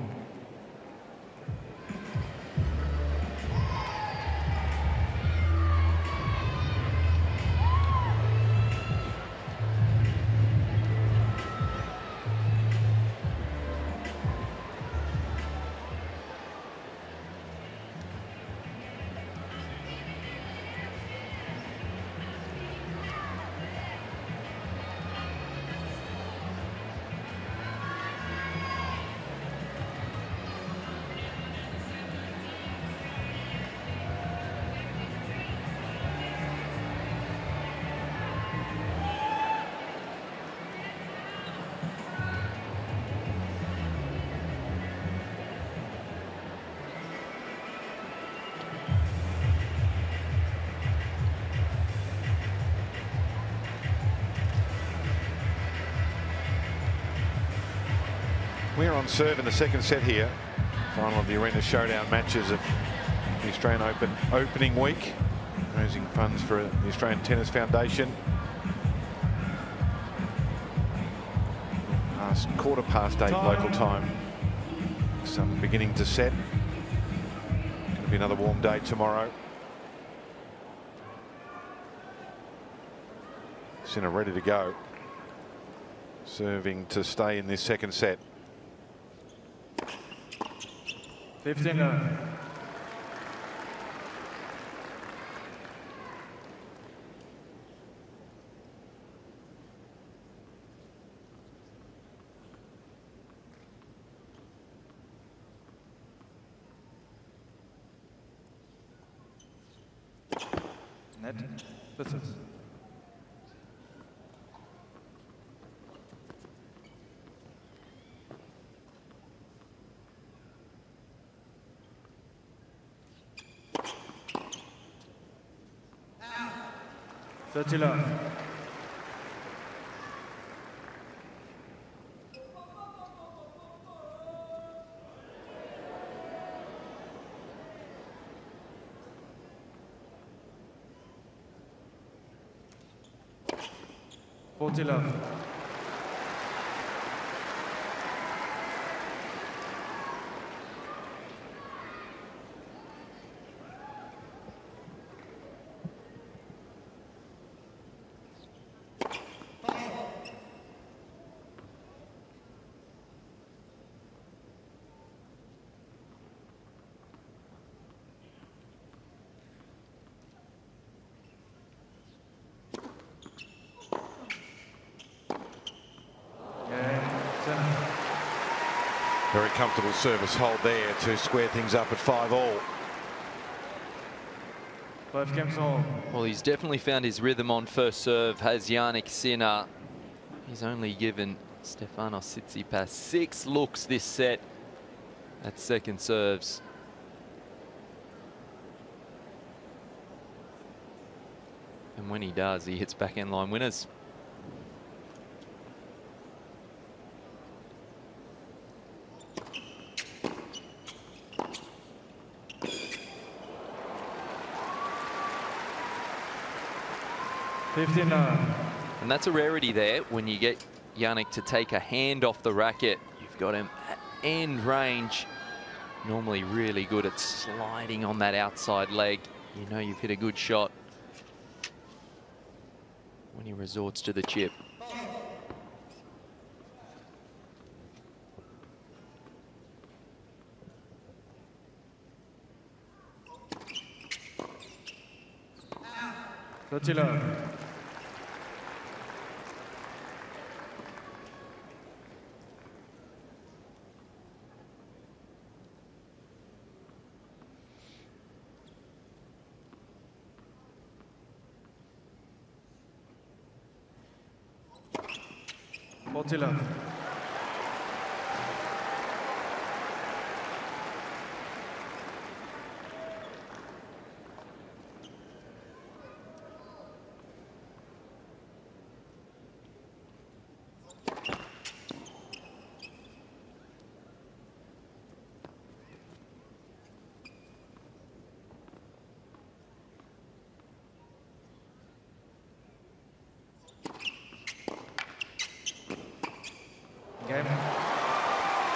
Sinner on serve in the second set here. Final of the Arena Showdown matches of the Australian Open opening week. Raising funds for the Australian Tennis Foundation. Past 8:15 local time. Sun beginning to set. Going to be another warm day tomorrow. Sinner ready to go. Serving to stay in this second set. 15. Net. This is. Love. Love. Very comfortable service hold there to square things up at 5-all. 5 games all. Well, he's definitely found his rhythm on first serve, has Jannik Sinner. He's only given Stefanos Tsitsipas 6 looks this set at second serves. And when he does, he hits backhand line winners. And that's a rarity there when you get Jannik to take a hand off the racket. You've got him at end range. Normally really good at sliding on that outside leg. You know you've hit a good shot when he resorts to the chip.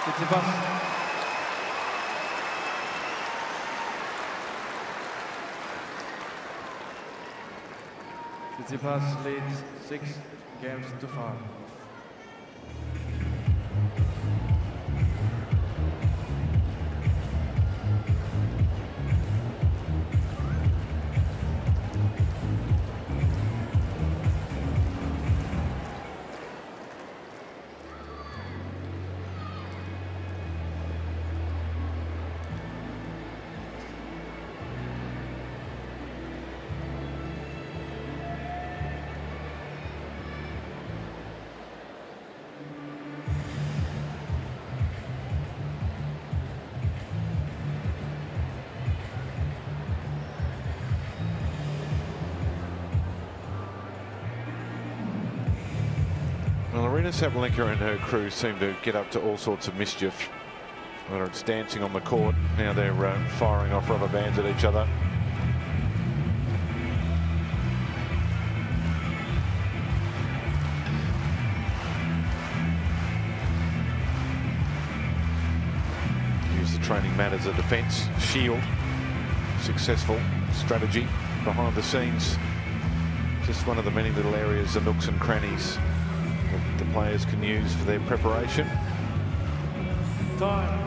Tsitsipas. Tsitsipas leads 6 games to 5. Aryna Sabalenka and her crew seem to get up to all sorts of mischief. Whether it's dancing on the court, now they're firing off rubber bands at each other. Use the training mat as a defence shield. Successful strategy behind the scenes. Just one of the many little areas, the nooks and crannies that the players can use for their preparation. Time.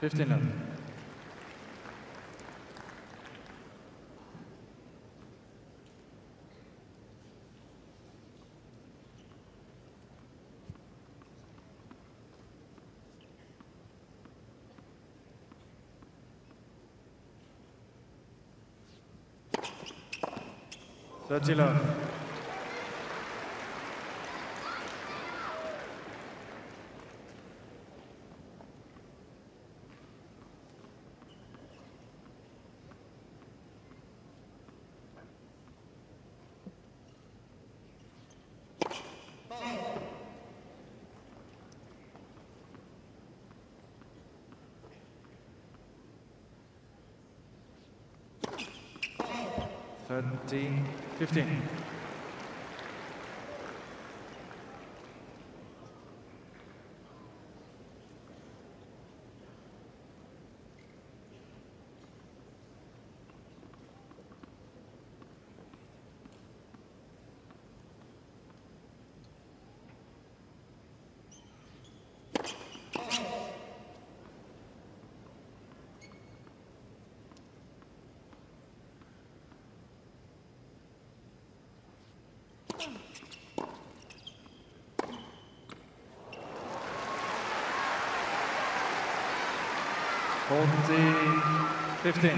Fifteen left. Thirty left. 15. Forty, 15.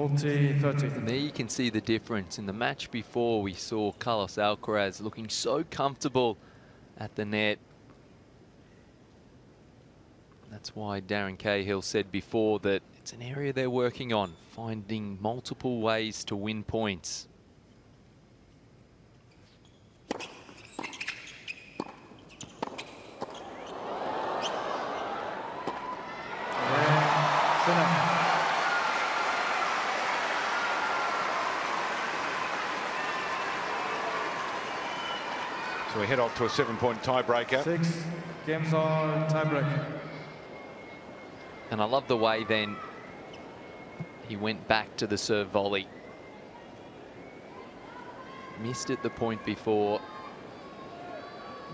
And there you can see the difference. In the match before, we saw Carlos Alcaraz looking so comfortable at the net. That's why Darren Cahill said before that it's an area they're working on, finding multiple ways to win points. So we head off to a 7-point tiebreaker. 6 games on tiebreak. And I love the way then he went back to the serve volley. Missed it the point before.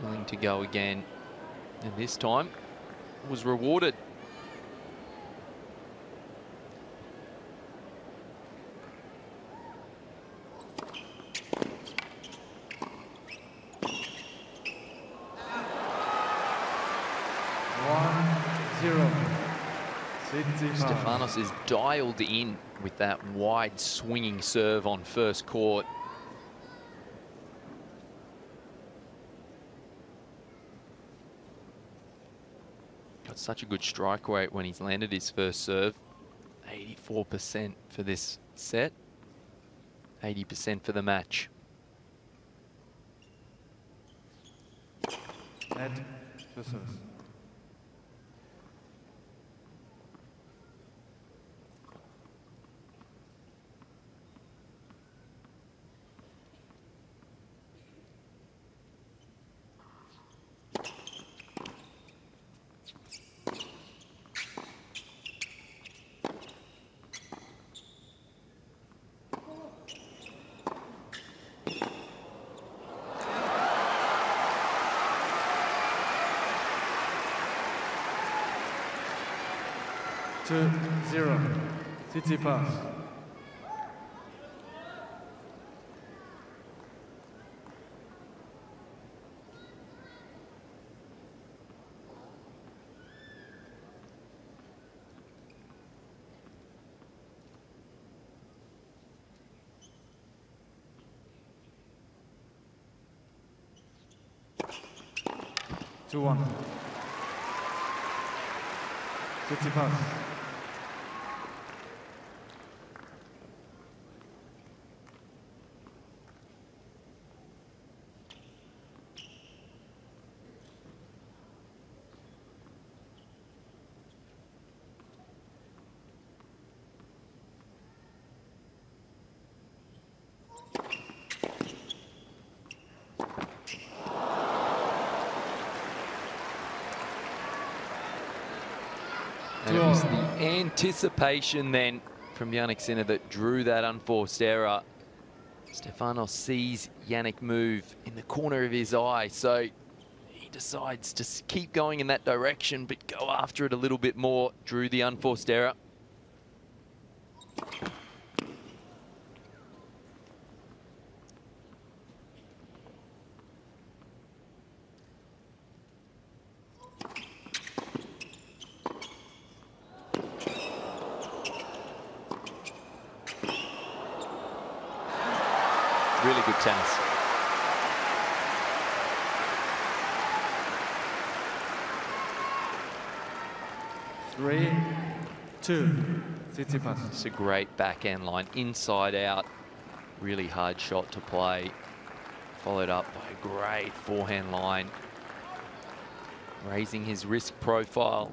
Willing to go again. And this time was rewarded. Stefanos is dialed in with that wide swinging serve on first court. Got such a good strike rate when he's landed his first serve. 84% for this set, 80% for the match. Net for service. 2-0. Tsitsipas. Two-one. Tsitsipas. And it was the anticipation then from Jannik Sinner that drew that unforced error. Stefanos sees Jannik move in the corner of his eye, so he decides to keep going in that direction, but go after it a little bit more, drew the unforced error. Really good tennis. Three, two. Tsitsipas. It's a great backhand line, inside out. Really hard shot to play. Followed up by a great forehand line. Raising his risk profile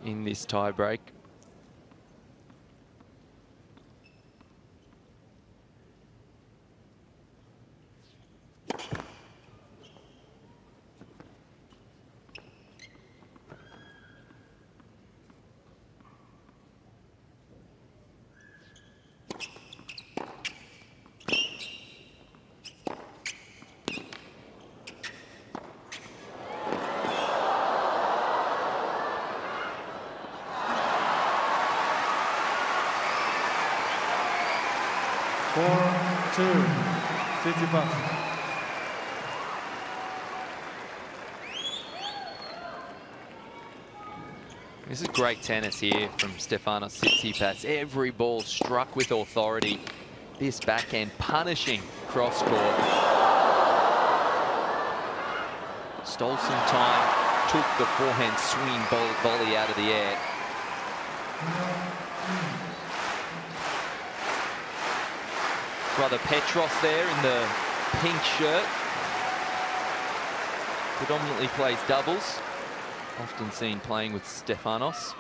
in this tiebreak. Tsitsipas. This is great tennis here from Stefanos Tsitsipas. Every ball struck with authority. This backhand punishing cross court. Stole some time, took the forehand swing volley out of the air. Brother Petros there in the pink shirt. Predominantly plays doubles. Often seen playing with Stefanos.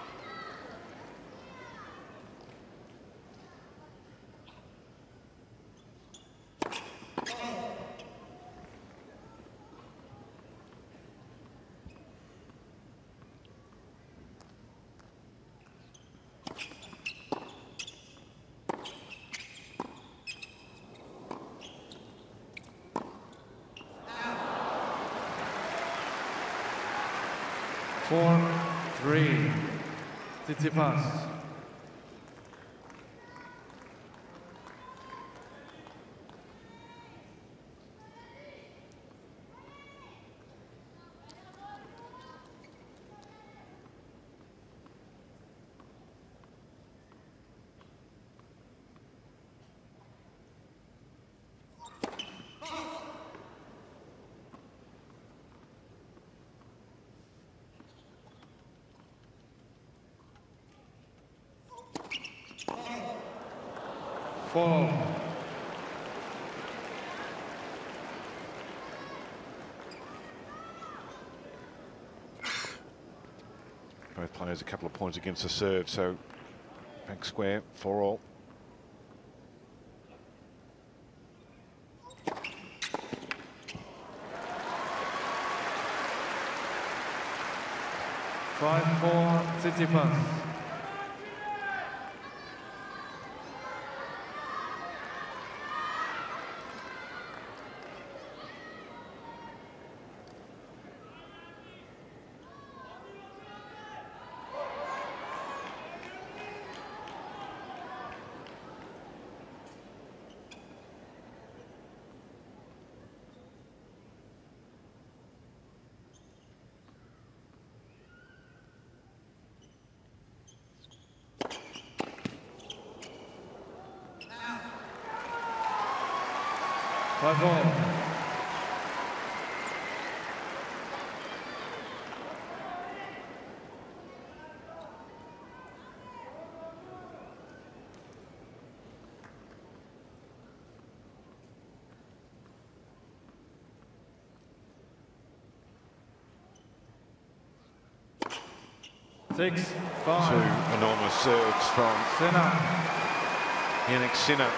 Tsitsipas. Both players a couple of points against the serve, so back square, 4-all. Five-four, Tsitsipas. 5-4. Six, five. Two enormous serves from Sinner. Jannik Sinner.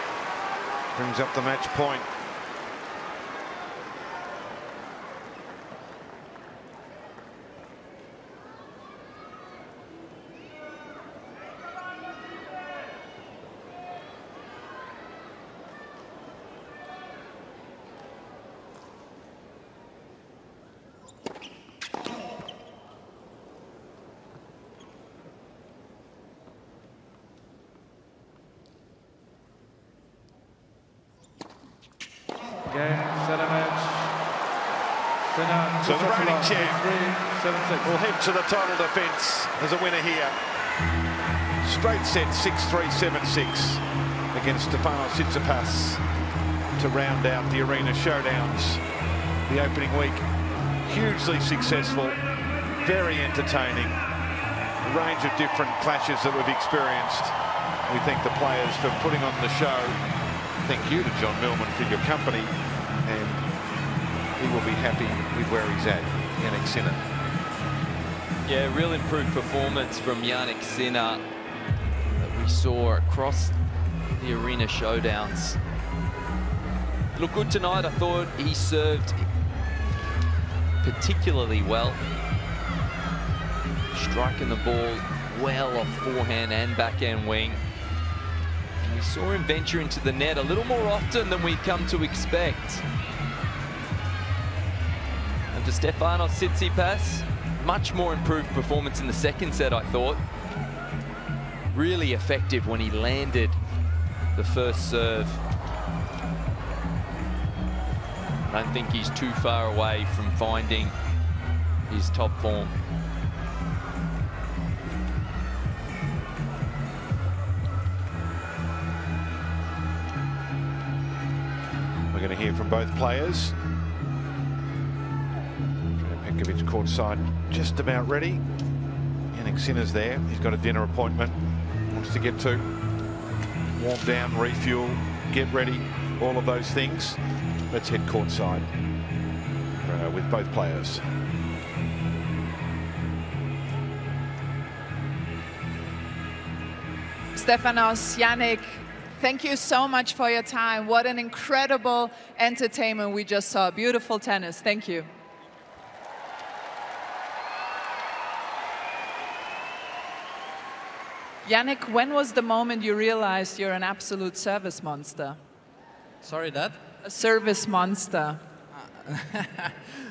Brings up the match point. So the reigning champ will head to the title defence as a winner here. Straight set 6-3, 7-6 against Stefanos Tsitsipas to round out the Arena Showdowns. The opening week, hugely successful, very entertaining. A range of different clashes that we've experienced. We thank the players for putting on the show. Thank you to John Millman for your company, and he will be happy with where he's at, Jannik Sinner. Yeah, real improved performance from Jannik Sinner that we saw across the Arena Showdowns. Looked good tonight. I thought he served particularly well. Striking the ball well off forehand and backhand wing. And we saw him venture into the net a little more often than we've come to expect. And for Stefanos Tsitsipas, much more improved performance in the second set, I thought. Really effective when he landed the first serve. I don't think he's too far away from finding his top form. We're going to hear from both players. Pekovic courtside, just about ready. Jannik Sinner's there. He's got a dinner appointment. Wants to get to. Warm down, refuel, get ready, all of those things. Let's head courtside with both players. Stefanos, Jannik, thank you so much for your time. What an incredible entertainment we just saw. Beautiful tennis. Thank you. Jannik, when was the moment you realized you're an absolute service monster? Sorry, Dad? A service monster.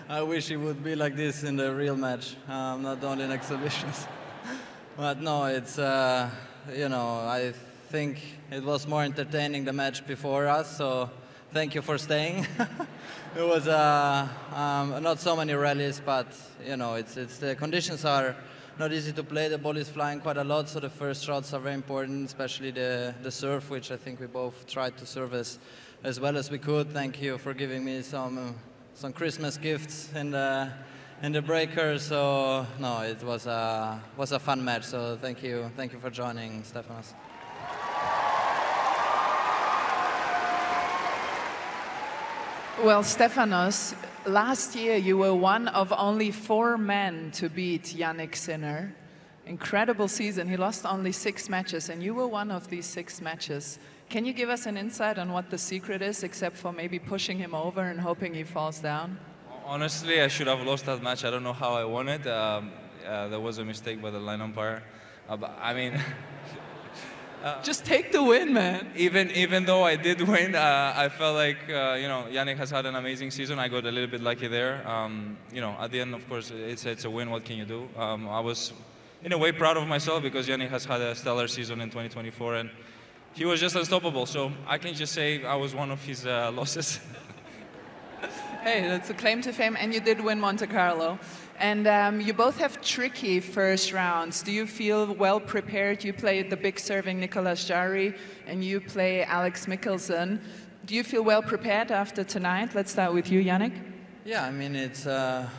I wish it would be like this in the real match, not only in exhibitions. But no, it's, you know, I think it was more entertaining the match before us, so thank you for staying. It was not so many rallies, but, you know, it's the conditions are not easy to play. The ball is flying quite a lot, so the first shots are very important, especially the serve, which I think we both tried to serve as well as we could. Thank you for giving me some Christmas gifts in the breaker. So no, it was a fun match. So thank you for joining, Stefanos. Well, Stefanos, last year you were one of only 4 men to beat Jannik Sinner. Incredible season. He lost only 6 matches, and you were one of these 6 matches. Can you give us an insight on what the secret is, except for maybe pushing him over and hoping he falls down? Honestly, I should have lost that match. I don't know how I won it. There was a mistake by the line umpire. But, I mean... just take the win, man. Even though I did win, I felt like, you know, Jannik has had an amazing season. I got a little bit lucky there. You know, at the end, of course, it's a win. What can you do? I was, in a way, proud of myself because Jannik has had a stellar season in 2024, and he was just unstoppable. So I can just say I was one of his losses. Hey, that's a claim to fame, and you did win Monte Carlo. And you both have tricky first rounds. Do you feel well prepared? You play the big serving Nicolas Jarry, and you play Alex Michelsen. Do you feel well prepared after tonight? Let's start with you, Jannik. Yeah, I mean, it's, I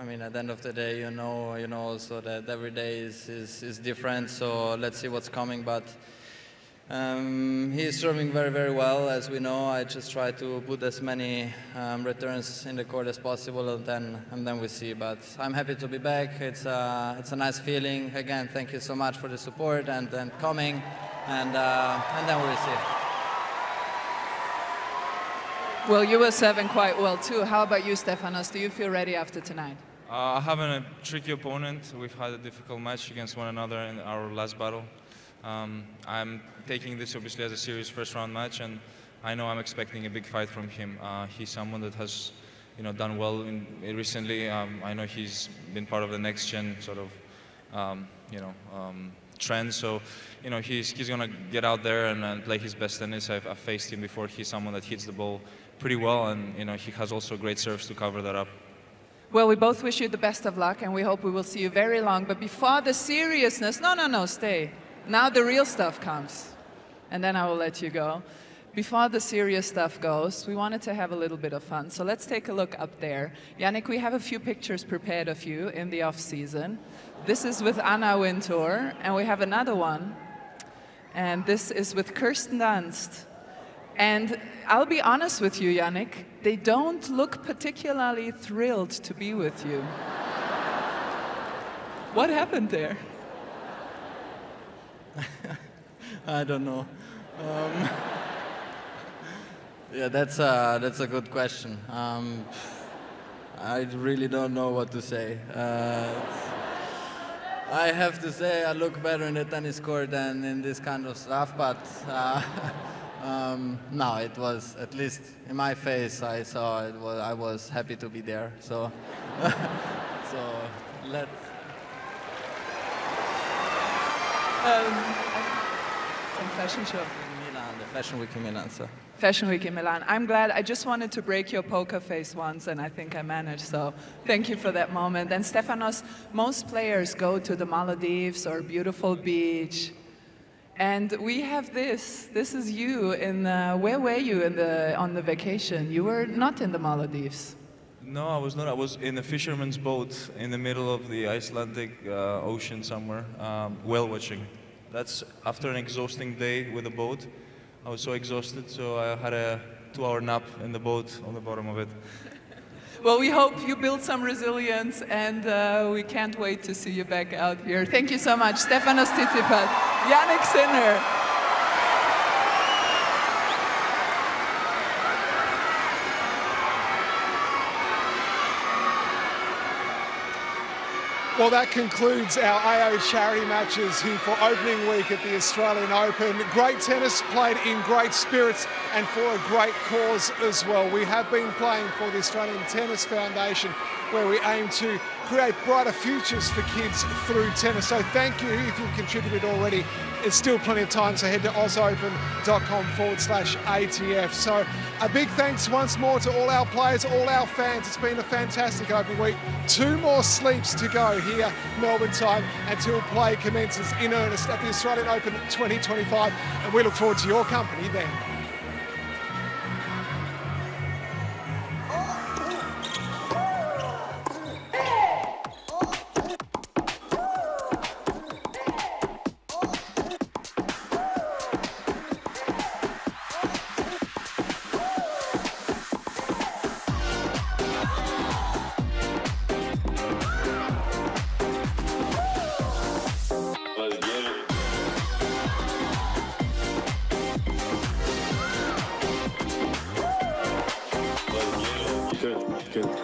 mean, at the end of the day, you know also that every day is different, so let's see what's coming, but he's serving very, very well, as we know. I just try to put as many returns in the court as possible, and then we see. But I'm happy to be back. It's a nice feeling. Again, thank you so much for the support and coming, and then we'll see. Well, you were serving quite well too. How about you, Stefanos? Do you feel ready after tonight? I have a tricky opponent. We've had a difficult match against one another in our last battle. I'm taking this obviously as a serious first-round match, and I know I'm expecting a big fight from him. He's someone that has, done well recently. I know he's been part of the next-gen sort of, trend. So, he's gonna get out there and play his best tennis. I've faced him before. He's someone that hits the ball pretty well, and he has also great serves to cover that up. Well, we both wish you the best of luck, and we hope we will see you very long. But before the seriousness, no, stay. Now the real stuff comes, and then I will let you go. Before the serious stuff goes, we wanted to have a little bit of fun. So let's take a look up there. Jannik, we have a few pictures prepared of you in the off-season. This is with Anna Wintour, and we have another one. And this is with Kirsten Dunst. And I'll be honest with you, Jannik, they don't look particularly thrilled to be with you. What happened there? I don't know. Yeah, that's a good question. I really don't know what to say. I have to say I look better in the tennis court than in this kind of stuff, but no, it was, at least in my face, I saw it. I was happy to be there. So, so let's. Some fashion show. In Milan, the Fashion Week in Milan. So. Fashion Week in Milan. I'm glad. I just wanted to break your poker face once, and I think I managed, so thank you for that moment. And Stefanos, most players go to the Maldives or beautiful beach, and we have this. This is you in, where were you on the vacation? You were not in the Maldives. No, I was not. I was in a fisherman's boat in the middle of the Icelandic Ocean somewhere, whale watching. That's after an exhausting day with a boat. I was so exhausted, so I had a 2-hour nap in the boat on the bottom of it. Well, we hope you build some resilience, and we can't wait to see you back out here. Thank you so much, Stefanos Tsitsipas, Jannik Sinner. Well, that concludes our AO charity matches here for opening week at the Australian Open. Great tennis played in great spirits and for a great cause as well. We have been playing for the Australian Tennis Foundation, where we aim to create brighter futures for kids through tennis. So thank you if you've contributed already. There's still plenty of time, so head to ausopen.com/ATF. So a big thanks once more to all our players, all our fans. It's been a fantastic opening week. 2 more sleeps to go here, Melbourne time, until play commences in earnest at the Australian Open 2025. And we look forward to your company then.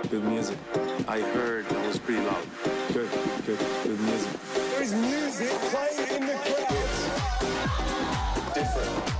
Good music. I heard that was pretty loud. Good music. There is music playing in the crowd. Different.